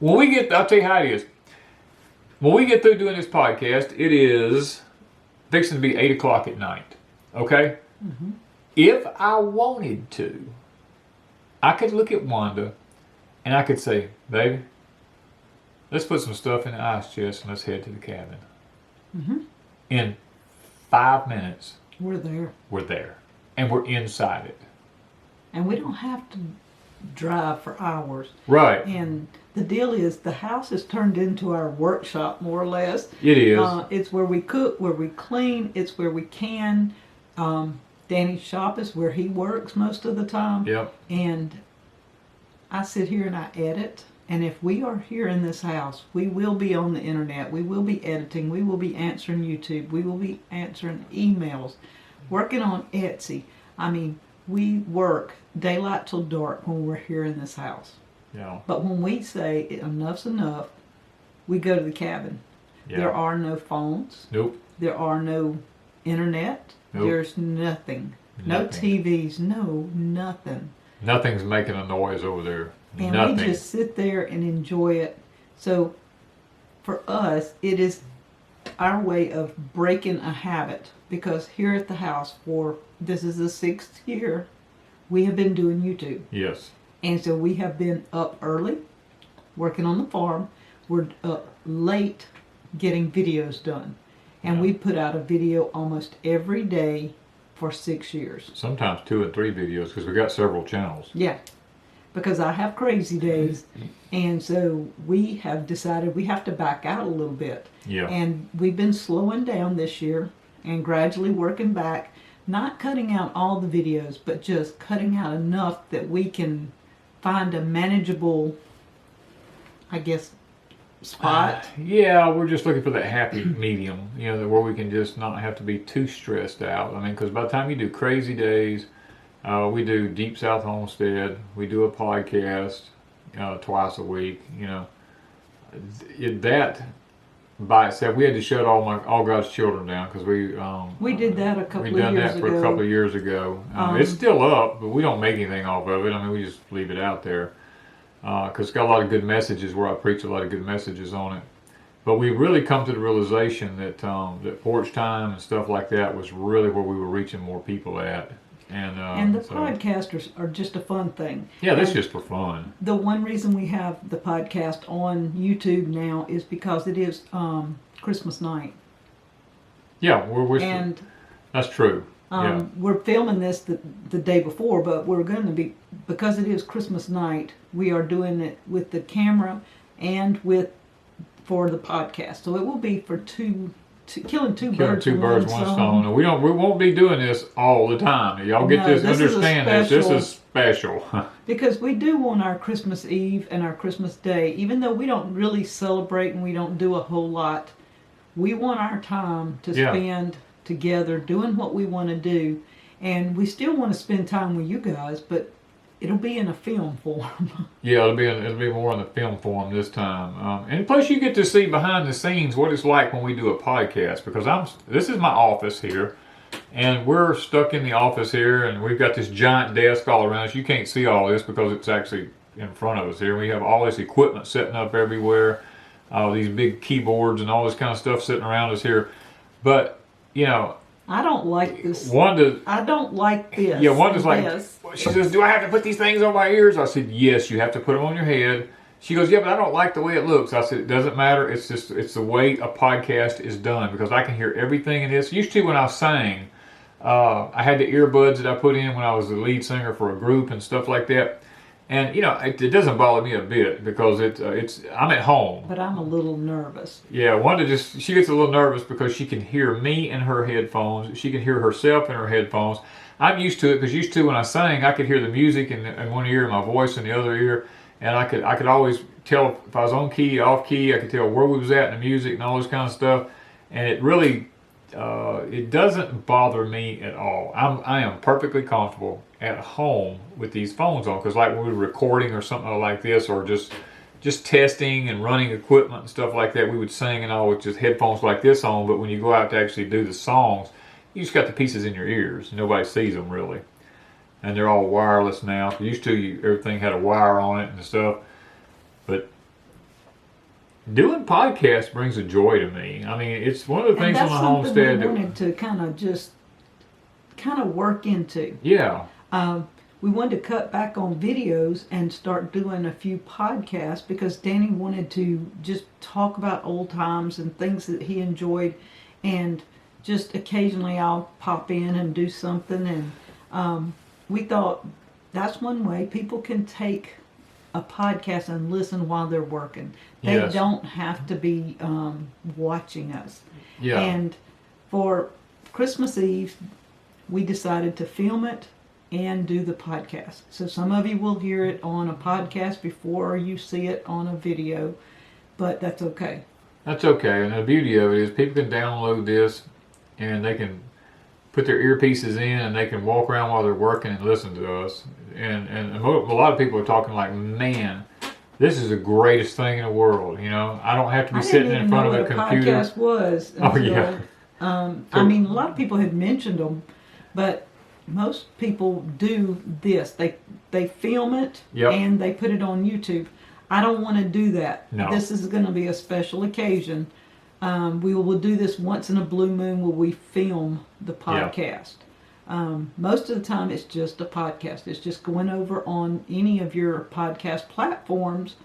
I'll tell you how it is. When we get through doing this podcast, it is fixing to be 8 o'clock at night. Okay? Mm-hmm. If I wanted to, I could look at Wanda and I could say, baby, let's put some stuff in the ice chest and let's head to the cabin. Mm-hmm. In 5 minutes, We're there. we're there. And we're inside it. And we don't have to drive for hours. Right. And the deal is the house is turned into our workshop, more or less. It is. It's where we cook, where we clean. It's where we can. Danny's shop is where he works most of the time. Yep. And I sit here and I edit. And if we are here in this house, we will be on the internet. We will be editing. We will be answering YouTube. We will be answering emails. Working on Etsy. I mean, we work daylight till dark when we're here in this house. Yeah. But when we say enough's enough, we go to the cabin. Yeah. There are no phones. Nope. There are no internet. Nope. There's nothing. No Nothing. TVs. No, nothing. Nothing's making a noise over there. And Nothing. we just sit there and enjoy it. So for us, it is our way of breaking a habit, because here at the house this is the 6th year we have been doing YouTube. Yes. And so we have been up early working on the farm. We're up late getting videos done. And Yeah. we put out a video almost every day for 6 years. Sometimes 2 and 3 videos because we got several channels. Yeah. Because I have crazy days. And so we have decided we have to back out a little bit. Yeah. And we've been slowing down this year and gradually working back. Not cutting out all the videos, but just cutting out enough that we can find a manageable, I guess, spot. Yeah, we're just looking for that happy medium, where we can just not have to be too stressed out. I mean, because by the time you do Crazy Days, we do Deep South Homestead, we do a podcast twice a week. That by itself, we had to shut all God's children down because We did that a couple of years ago. We done that for a couple of years ago. It's still up, but we don't make anything off of it. I mean, we just leave it out there. Because it's got a lot of good messages where I preach a lot of good messages on it. But we really come to the realization that that Porch Time and stuff like that was really where we were reaching more people at. And the podcasters are just a fun thing. Yeah, that's just for fun. The one reason we have the podcast on YouTube now is because it is Christmas night. Yeah, and that's true. Yeah. We're filming this the day before, but we're going to be, because it is Christmas night, we are doing it with the camera and for the podcast. So it will be for killing two birds with one stone. And we won't be doing this all the time. Y'all get this, understand this. This is special. Because we do on our Christmas Eve and our Christmas Day, even though we don't really celebrate and we don't do a whole lot, we want our time to spend together doing what we want to do, and we still want to spend time with you guys, but it'll be in a film form. Yeah, it'll be more in the film form this time, and plus you get to see behind the scenes what it's like when we do a podcast, because this is my office here, and we're stuck in the office here, and we've got this giant desk all around us. You can't see all this because it's actually in front of us here. We have all this equipment setting up everywhere, these big keyboards and all this kind of stuff sitting around us here, but I don't like this. Wanda. I don't like this. Yeah, Wanda's like, she says, do I have to put these things on my ears? I said, yes, you have to put them on your head. She goes, yeah, but I don't like the way it looks. I said, it doesn't matter. It's the way a podcast is done, because I can hear everything in this. Used to, when I sang, I had the earbuds that I put in when I was the lead singer for a group and stuff like that. And, it doesn't bother me a bit because I'm at home. But I'm a little nervous. Yeah, Wanda she gets a little nervous because she can hear me in her headphones. She can hear herself in her headphones. I'm used to it because when I sang, I could hear the music in one ear and my voice in the other ear. And I could always tell if I was on key, off key. I could tell where we was at in the music and all this kind of stuff. And it really, it doesn't bother me at all. I am perfectly comfortable at home with these phones on, because like when we were recording or something like this, or just testing and running equipment and stuff like that, we would sing and all with just headphones like this on. But when you go out to actually do the songs, you just got the pieces in your ears. Nobody sees them really, and they're all wireless now. Used to, everything had a wire on it and stuff, but doing podcasts brings a joy to me. I mean, it's one of the things on the homestead that we wanted to kind of work into. Yeah. We wanted to cut back on videos and start doing a few podcasts, because Danny wanted to just talk about old times and things that he enjoyed, and just occasionally I'll pop in and do something, and we thought that's one way people can take a podcast and listen while they're working. They don't have to be watching us. Yeah. And for Christmas Eve, we decided to film it and do the podcast. So some of you will hear it on a podcast before you see it on a video, but that's okay. That's okay. And the beauty of it is people can download this and they can put their earpieces in and they can walk around while they're working and listen to us. And a lot of people are talking like, man, this is the greatest thing in the world. I don't have to be sitting in front of a computer. Podcast was. Oh yeah. I mean, a lot of people had mentioned them, but most people do this. They film it Yep. and they put it on YouTube. I don't want to do that. No. This is going to be a special occasion. We will do this once in a blue moon where we film the podcast. Most of the time it's just a podcast. It's just going over on any of your podcast platforms.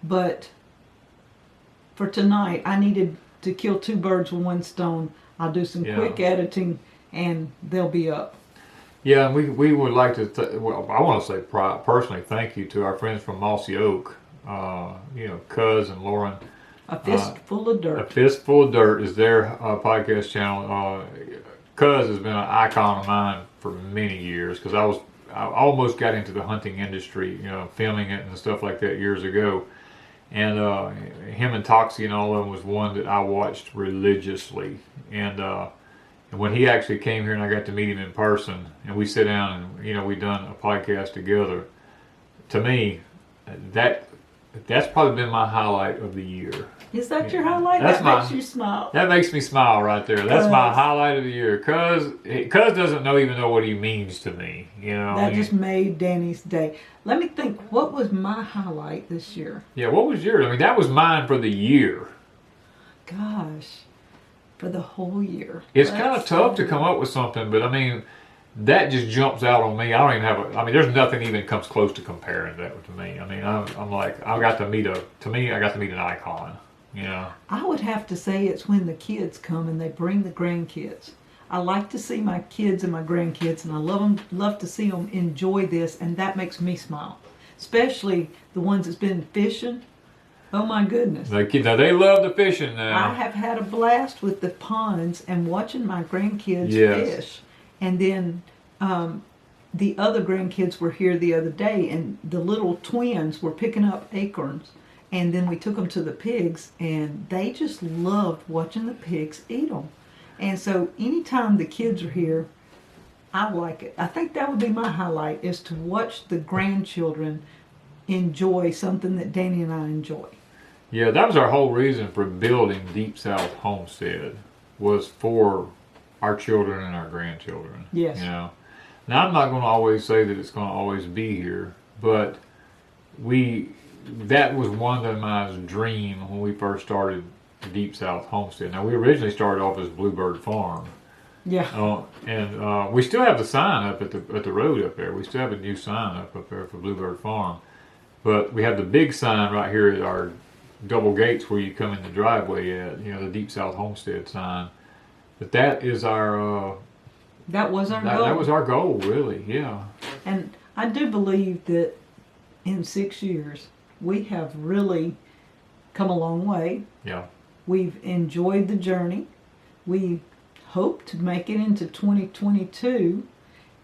But for tonight, I needed to kill two birds with one stone. I'll do some quick editing and they'll be up. Yeah, and we would like to, well, I want to say personally thank you to our friends from Mossy Oak, Cuz and Lauren. A Fistful of Dirt. A Fistful of Dirt is their podcast channel. Cuz has been an icon of mine for many years because I almost got into the hunting industry, filming it and stuff like that years ago. And him and Toxie and all of them was one that I watched religiously. And when he actually came here and I got to meet him in person and we sit down and, we done a podcast together, to me, that's probably been my highlight of the year. Is that your highlight? That makes you smile. That makes me smile right there. That's my highlight of the year. Cuz doesn't even know what he means to me. That just made Danny's day. Let me think. What was my highlight this year? Yeah, what was yours? I mean, that was mine for the year. Gosh, for the whole year. It's kind of tough to come up with something, but I mean, that just jumps out on me. I don't even have there's nothing even comes close to comparing that to me. I mean, I'm like, I got to meet an icon. I would have to say it's when the kids come and they bring the grandkids. I like to see my kids and my grandkids, and I love to see them enjoy this, and that makes me smile. Especially the ones that's been fishing. Oh my goodness! Now they love the fishing now. I have had a blast with the ponds and watching my grandkids fish, and then the other grandkids were here the other day, and the little twins were picking up acorns. And then we took them to the pigs, and they just loved watching the pigs eat them. And so anytime the kids are here, I like it. I think that would be my highlight, is to watch the grandchildren enjoy something that Danny and I enjoy. Yeah, that was our whole reason for building Deep South Homestead, was for our children and our grandchildren. Yes. Now I'm not going to always say that it's going to always be here, but that was one of my dream when we first started Deep South Homestead. Now, we originally started off as Bluebird Farm. Yeah. And we still have the sign up at the road up there. We still have a new sign up there for Bluebird Farm. But we have the big sign right here at our double gates where you come in the driveway at, the Deep South Homestead sign. But that is our... that was our goal. That was our goal, really, yeah. And I do believe that in 6 years, we have really come a long way. Yeah. We've enjoyed the journey. We hope to make it into 2022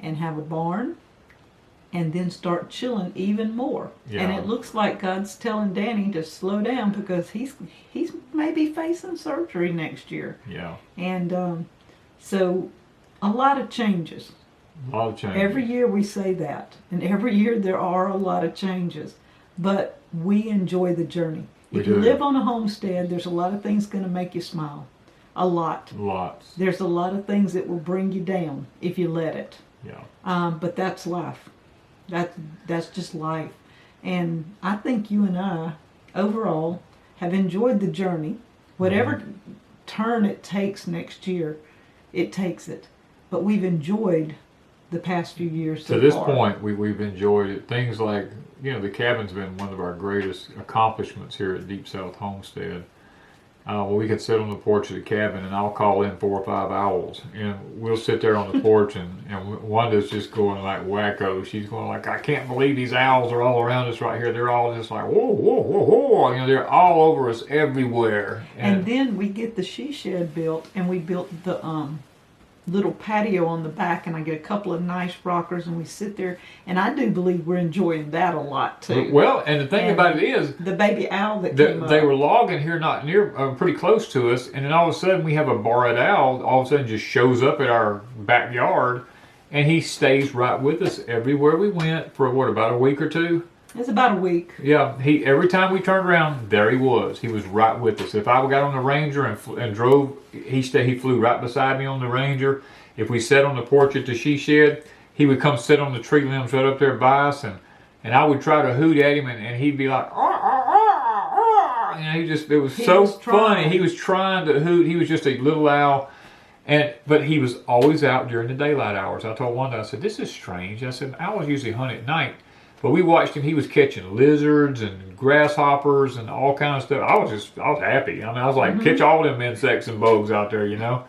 and have a barn and then start chilling even more. Yeah. And it looks like God's telling Danny to slow down because he's maybe facing surgery next year. Yeah. And so a lot of changes. A lot of changes. Every year we say that. And every year there are a lot of changes. But we enjoy the journey. If you live on a homestead, there's a lot of things going to make you smile. A lot. Lots. There's a lot of things that will bring you down if you let it. Yeah. But that's life. That's just life. And I think you and I, overall, have enjoyed the journey. Whatever turn it takes next year, it takes it. But we've enjoyed the past few years so to this far. point, we've enjoyed it. Things like, the cabin's been one of our greatest accomplishments here at Deep South Homestead. We could sit on the porch of the cabin, and I'll call in 4 or 5 owls, and we'll sit there on the porch, and Wanda's just going like wacko. She's going like, I can't believe these owls are all around us right here. They're all just like, whoa, whoa, whoa, whoa. They're all over us everywhere. And then we get the she shed built, and we built the little patio on the back, and I get a couple of nice rockers, and we sit there, and I do believe we're enjoying that a lot too. Well, and the thing about it is, the baby owl that came up. They were logging here, not near, pretty close to us, and then all of a sudden we have a barred owl. All of a sudden, just shows up at our backyard, and he stays right with us everywhere we went for about a week or two. It's about a week. Yeah, every time we turned around, there he was. He was right with us. If I got on the Ranger and drove, he flew right beside me on the Ranger. If we sat on the porch at the she shed, he would come sit on the tree limbs right up there by us, and I would try to hoot at him, and he'd be like, you know, it was so funny. He was trying to hoot. He was just a little owl. But he was always out during the daylight hours. I told Wanda, I said, this is strange. I said, owls usually hunt at night. But we watched him. He was catching lizards and grasshoppers and all kinds of stuff. I was happy. I mean, I was like, catch all them insects and bugs out there, you know.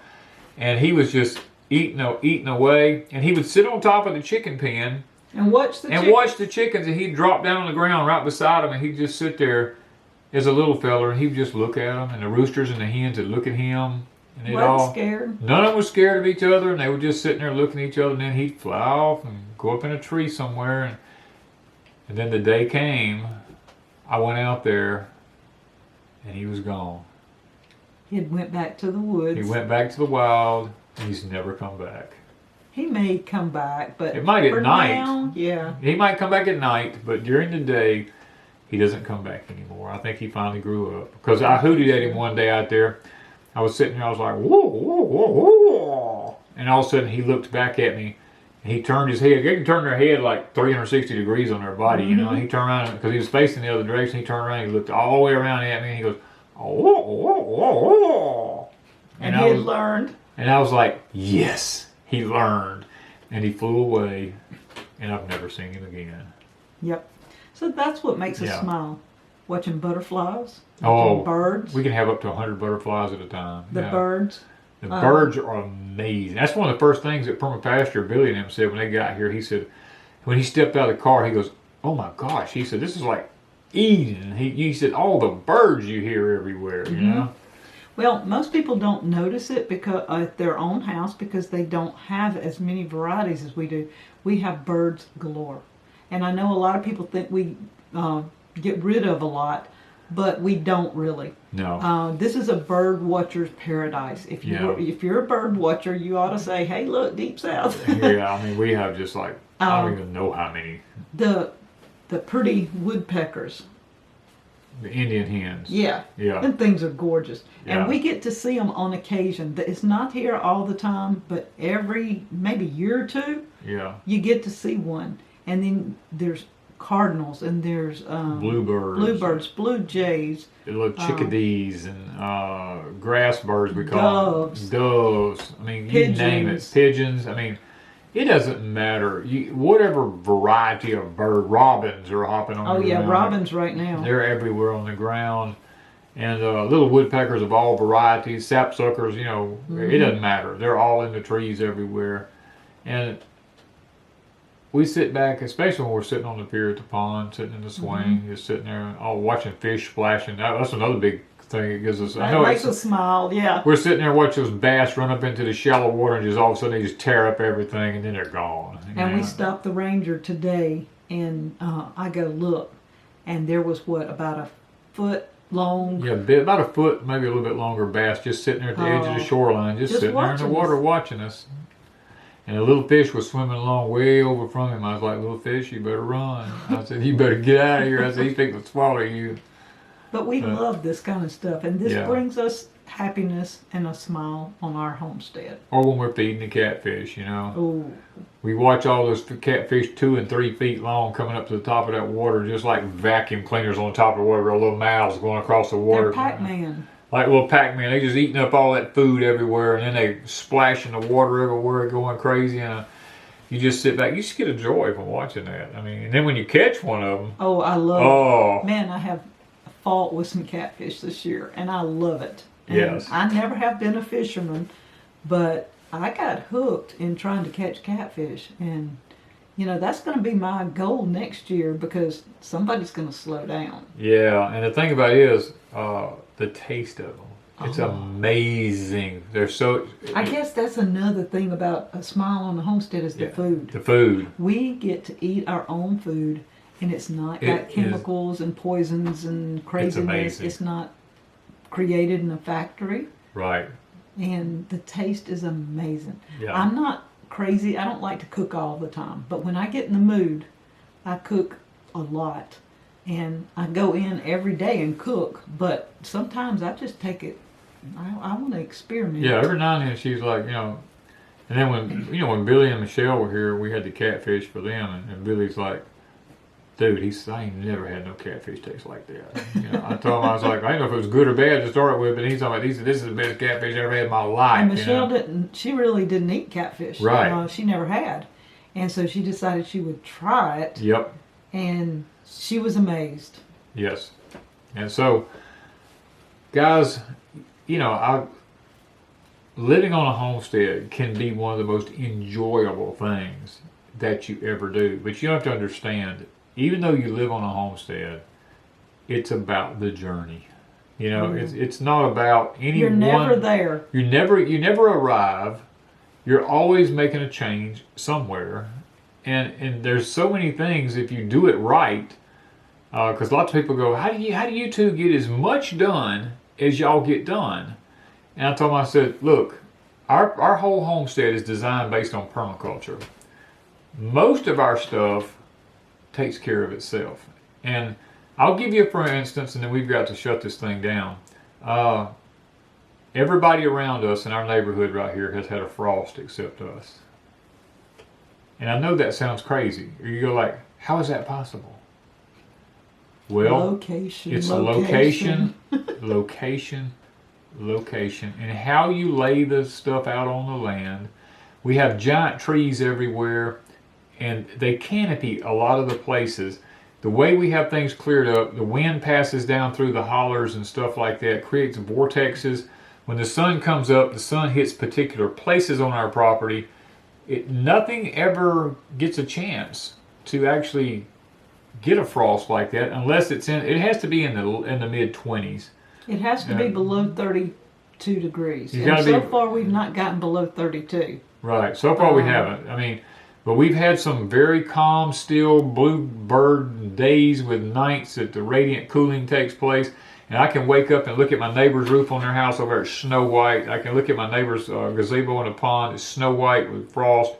And he was just eating away. And he would sit on top of the chicken pen and watch the chickens. And he'd drop down on the ground right beside them, and he'd just sit there as a little fella, and he would just look at them. And the roosters and the hens would look at him. And wasn't scared. None of them was scared of each other, and they were just sitting there looking at each other. And then he'd fly off and go up in a tree somewhere. And then the day came, I went out there, and he was gone. He went back to the woods. He went back to the wild, and he's never come back. He may come back, but it might at night. Now, yeah. He might come back at night, but during the day, he doesn't come back anymore. I think he finally grew up. Because I hooted at him one day out there. I was sitting there, I was like, whoa, whoa, whoa, whoa. And all of a sudden, he looked back at me. He turned his head. They can turn their head like 360 degrees on their body, you know. And he turned around because he was facing the other direction. He turned around. He looked all the way around at me, and he goes, oh. And he had learned. And I was like, yes, he learned. And he flew away, and I've never seen him again. Yep. So that's what makes us smile. Watching butterflies. Watching birds. We can have up to 100 butterflies at a time. The birds. The birds are amazing. That's one of the first things that Permaculture, Billy and him said when they got here. He said, when he stepped out of the car, he goes, oh my gosh. He said, this is like Eden. He said, all the birds you hear everywhere, you know? Well, most people don't notice it because at their own house because they don't have as many varieties as we do. We have birds galore. And I know a lot of people think we get rid of a lot, but we don't really. No. This is a bird watcher's paradise. If you're a bird watcher, you ought to say, hey, look, Deep South. Yeah, I mean, we have just like, I don't even know how many. The pretty woodpeckers. The Indian hens. Yeah. Yeah. And things are gorgeous. Yeah. And we get to see them on occasion. It's not here all the time, but every maybe year or two, you get to see one. And then there's cardinals, and there's bluebirds, blue jays, little chickadees, and grass birds we call doves. I mean, pigeons. You name it, pigeons. I mean, it doesn't matter. Whatever variety of bird, robins are hopping on. Oh yeah, robins right now. They're everywhere on the ground, and little woodpeckers of all varieties, sapsuckers. You know, it doesn't matter. They're all in the trees everywhere, and we sit back, especially when we're sitting on the pier at the pond, sitting in the swing, just sitting there, all watching fish splashing. That's another big thing. It gives us. It makes us smile. Yeah. We're sitting there watching those bass run up into the shallow water, and just all of a sudden they just tear up everything, and then they're gone. And we stopped the Ranger today, and I go look, and there was about a foot long. Yeah, about a foot, maybe a little bit longer bass, just sitting there at the edge of the shoreline, just sitting there in the water watching us. And a little fish was swimming along way over from him. I was like, little fish, you better run. I said, you better get out of here. I said, he's fixing to swallow you. But we love this kind of stuff. And this brings us happiness and a smile on our homestead. Or when we're feeding the catfish, you know. Oh. We watch all those catfish 2 and 3 feet long coming up to the top of that water, just like vacuum cleaners on top of the water, little mouths going across the water. They're Pac-Man. Like little Pac-Man, they just eating up all that food everywhere, and then they splashing the water everywhere, going crazy, and you just sit back. You just get a joy from watching that. I mean, and then when you catch one of them, oh, I love it. Man, I have fought with some catfish this year, and I love it. And yes. I never have been a fisherman, but I got hooked in trying to catch catfish, and you know that's going to be my goal next year because somebody's going to slow down. Yeah, and the thing about it is. The taste of them. It's amazing. They're so... I guess that's another thing about a smile on the homestead is the food. The food. We get to eat our own food, and it's not got chemicals and poisons and craziness. It's not created in a factory. Right. And the taste is amazing. Yeah. I'm not crazy. I don't like to cook all the time. But when I get in the mood, I cook a lot. And I go in every day and cook, but sometimes I just take it, I want to experiment. Yeah, every now and then she's like, and then when Billy and Michelle were here, we had the catfish for them, and Billy's like, dude, I ain't never had no catfish taste like that. I told him, I was like, I didn't know if it was good or bad to start with, but he's talking about, this is the best catfish I ever had in my life. And Michelle she really didn't eat catfish. Right. She never had. And so she decided she would try it. Yep. And she was amazed. Yes. And so, guys, living on a homestead can be one of the most enjoyable things that you ever do. But you have to understand, even though you live on a homestead, it's about the journey. It's not about any You're never there. You never arrive. You're always making a change somewhere. And there's so many things if you do it right. Because lots of people go, how do you two get as much done as y'all get done? And I told them, I said, look, our whole homestead is designed based on permaculture. Most of our stuff takes care of itself. And I'll give you for instance, and then we've got to shut this thing down. Everybody around us in our neighborhood right here has had a frost except us. And I know that sounds crazy. You go like, how is that possible? Well, it's location, and how you lay the stuff out on the land. We have giant trees everywhere, and they canopy a lot of the places. The way we have things cleared up, the wind passes down through the hollers and stuff like that, creates vortexes. When the sun comes up, the sun hits particular places on our property. Nothing ever gets a chance to actually get a frost like that unless it has to be in the mid-20s. It has to be below 32 degrees. And so far we've not gotten below 32. Right. So far we haven't. But we've had some very calm, still bluebird days with nights that the radiant cooling takes place. And I can wake up and look at my neighbor's roof on their house over there, it's snow white. I can look at my neighbor's gazebo in a pond, it's snow white with frost.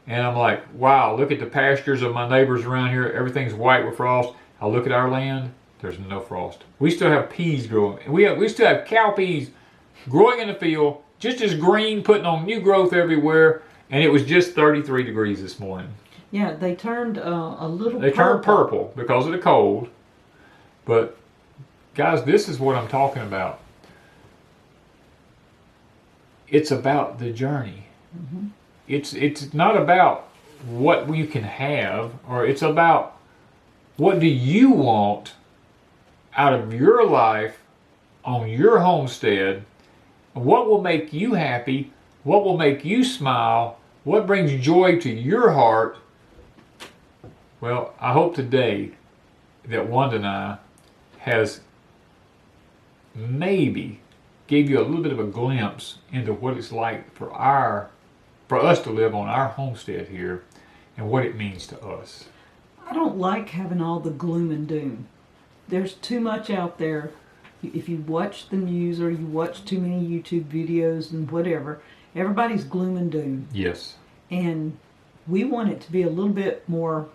And I'm like, wow, look at the pastures of my neighbors around here. Everything's white with frost. I look at our land, there's no frost. We still have peas growing. We still have cow peas growing in the field, just as green, putting on new growth everywhere. And it was just 33 degrees this morning. Yeah, they turned a little They turned purple because of the cold. But, guys, this is what I'm talking about. It's about the journey. Mm-hmm. It's not about what you can have, or it's about what do you want out of your life on your homestead, what will make you happy, what will make you smile, what brings joy to your heart. Well, I hope today that Wanda and I has maybe gave you a little bit of a glimpse into what it's like for us to live on our homestead here and what it means to us. I don't like having all the gloom and doom. There's too much out there. If you watch the news or you watch too many YouTube videos and whatever, everybody's gloom and doom. Yes. And we want it to be a little bit more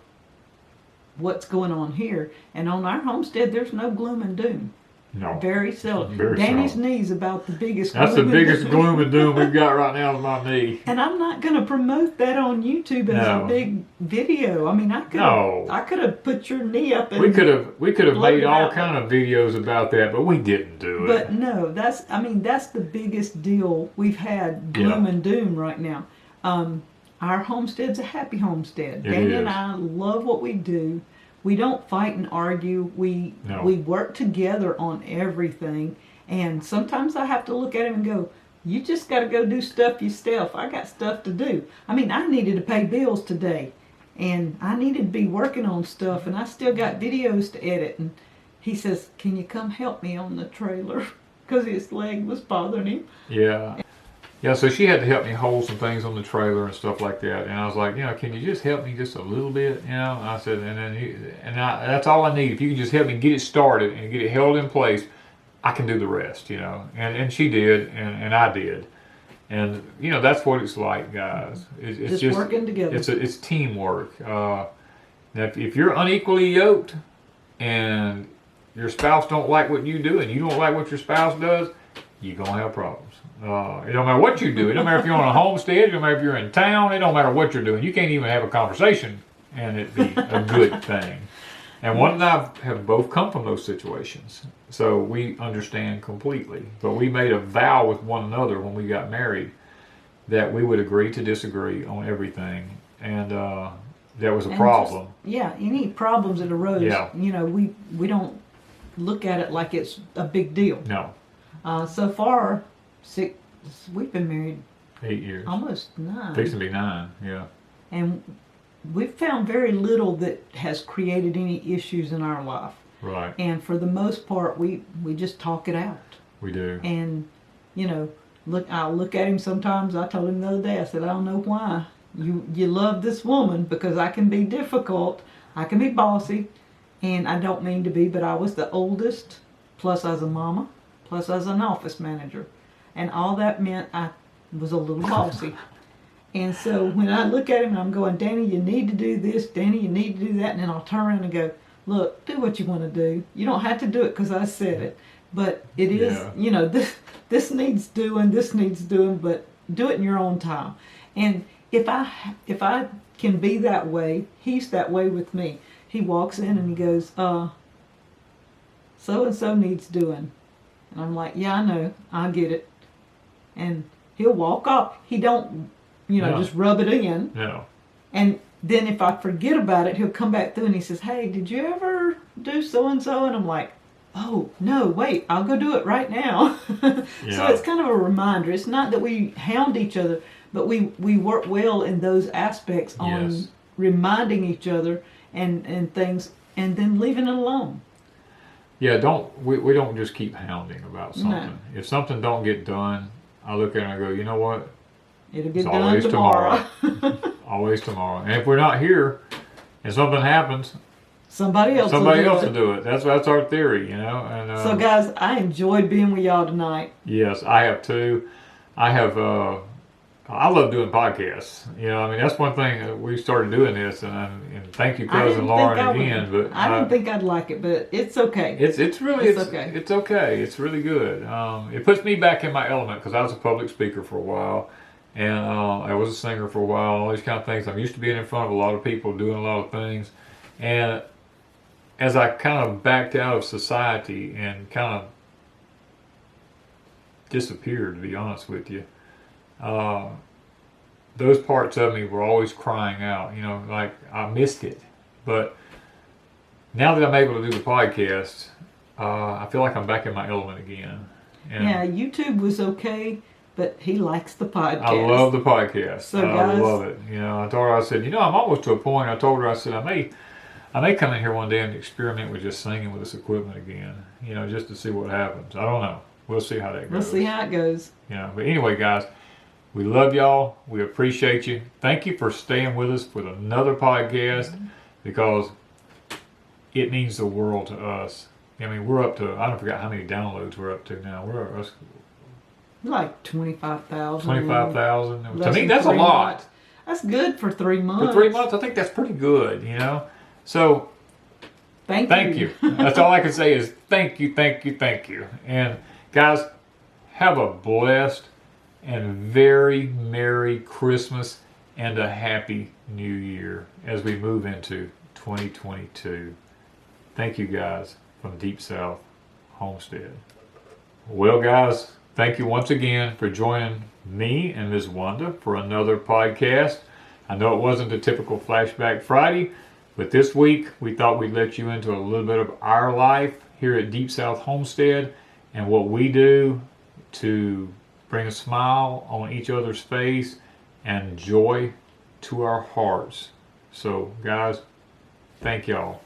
what's going on here. And on our homestead, there's no gloom and doom. No. Very seldom. Very Danny's seldom. knee's about the biggest That's the biggest gloom and doom we've got right now is my knee. And I'm not going to promote that on YouTube as a big video. I mean, I could have put your knee up and we could have made all kind of videos about that, but we didn't do it. But no, that's the biggest deal we've had, gloom and doom right now. Our homestead's a happy homestead. Danny and I love what we do. We don't fight and argue. We work together on everything. And sometimes I have to look at him and go, you just got to go do stuff yourself. I got stuff to do. I mean, I needed to pay bills today. And I needed to be working on stuff. And I still got videos to edit. And he says, can you come help me on the trailer? Because his leg was bothering him. Yeah. Yeah, so she had to help me hold some things on the trailer and stuff like that. And I was like, can you just help me just a little bit? And I said, that's all I need. If you can just help me get it started and get it held in place, I can do the rest, And she did, and I did. And, that's what it's like, guys. It's just working together. It's teamwork. Now, if you're unequally yoked and your spouse don't like what you do and you don't like what your spouse does, you're going to have problems. It don't matter what you do. It don't matter if you're on a homestead. It don't matter if you're in town. It don't matter what you're doing. You can't even have a conversation and it be a good thing. And Wanda and I have both come from those situations. So we understand completely. But we made a vow with one another when we got married that we would agree to disagree on everything. And that was a problem. Any problems that arose, we don't look at it like it's a big deal. No. So far, we've been married 8 years. almost 9. Fixing to be 9, yeah. And we've found very little that has created any issues in our life. Right. And for the most part, we just talk it out. We do. And, I'll look at him sometimes. I told him the other day, I said, I don't know why you love this woman, because I can be difficult, I can be bossy, and I don't mean to be, but I was the oldest, plus I was a mama, plus I was an office manager. And all that meant I was a little bossy. And so when I look at him, I'm going, Danny, you need to do this. Danny, you need to do that. And then I'll turn around and go, look, do what you want to do. You don't have to do it because I said it. But it is, this needs doing, this needs doing, but do it in your own time. And if I can be that way, he's that way with me. He walks in and he goes, so-and-so needs doing. And I'm like, yeah, I know. I get it. And he'll walk up. He don't, just rub it in. No. And then if I forget about it, he'll come back through and he says, hey, did you ever do so-and-so? And I'm like, oh, no, wait, I'll go do it right now. So it's kind of a reminder. It's not that we hound each other, but we work well in those aspects on reminding each other and things, and then leaving it alone. Yeah, we don't just keep hounding about something. No. If something don't get done, I look at it and I go, you know what? It'll get done tomorrow. Always tomorrow. And if we're not here and something happens, somebody else will do it. That's our theory, And so guys, I enjoyed being with y'all tonight. Yes, I have too. I love doing podcasts. That's one thing we started doing this, and thank you, cousin Lauren, again. But I didn't think I'd like it, but it's okay. It's okay. It's okay. It's really good. It puts me back in my element because I was a public speaker for a while, and I was a singer for a while. All these kind of things. I'm used to being in front of a lot of people, doing a lot of things, and as I kind of backed out of society and kind of disappeared, to be honest with you. Those parts of me were always crying out, like I missed it. But now that I'm able to do the podcast, I feel like I'm back in my element again. And YouTube was okay, but he likes the podcast. I love the podcast. So guys, I love it. I told her, I said, I'm almost to a point. I told her, I said, I may come in here one day and experiment with just singing with this equipment again, just to see what happens. I don't know. We'll see how that goes. We'll see how it goes. But anyway, guys, we love y'all. We appreciate you. Thank you for staying with us for another podcast because it means the world to us. We're up to, I don't forget how many downloads we're up to now. We're like 25,000. 25,000. To me, that's a lot. Months. That's good for 3 months. For 3 months, I think that's pretty good, So, thank you. That's all I can say is thank you, thank you, thank you. And guys, have a blessed and very Merry Christmas and a Happy New Year as we move into 2022. Thank you guys from Deep South Homestead. Well guys, thank you once again for joining me and Ms. Wanda for another podcast. I know it wasn't a typical Flashback Friday, but this week we thought we'd let you into a little bit of our life here at Deep South Homestead and what we do to bring a smile on each other's face and joy to our hearts. So guys, thank y'all.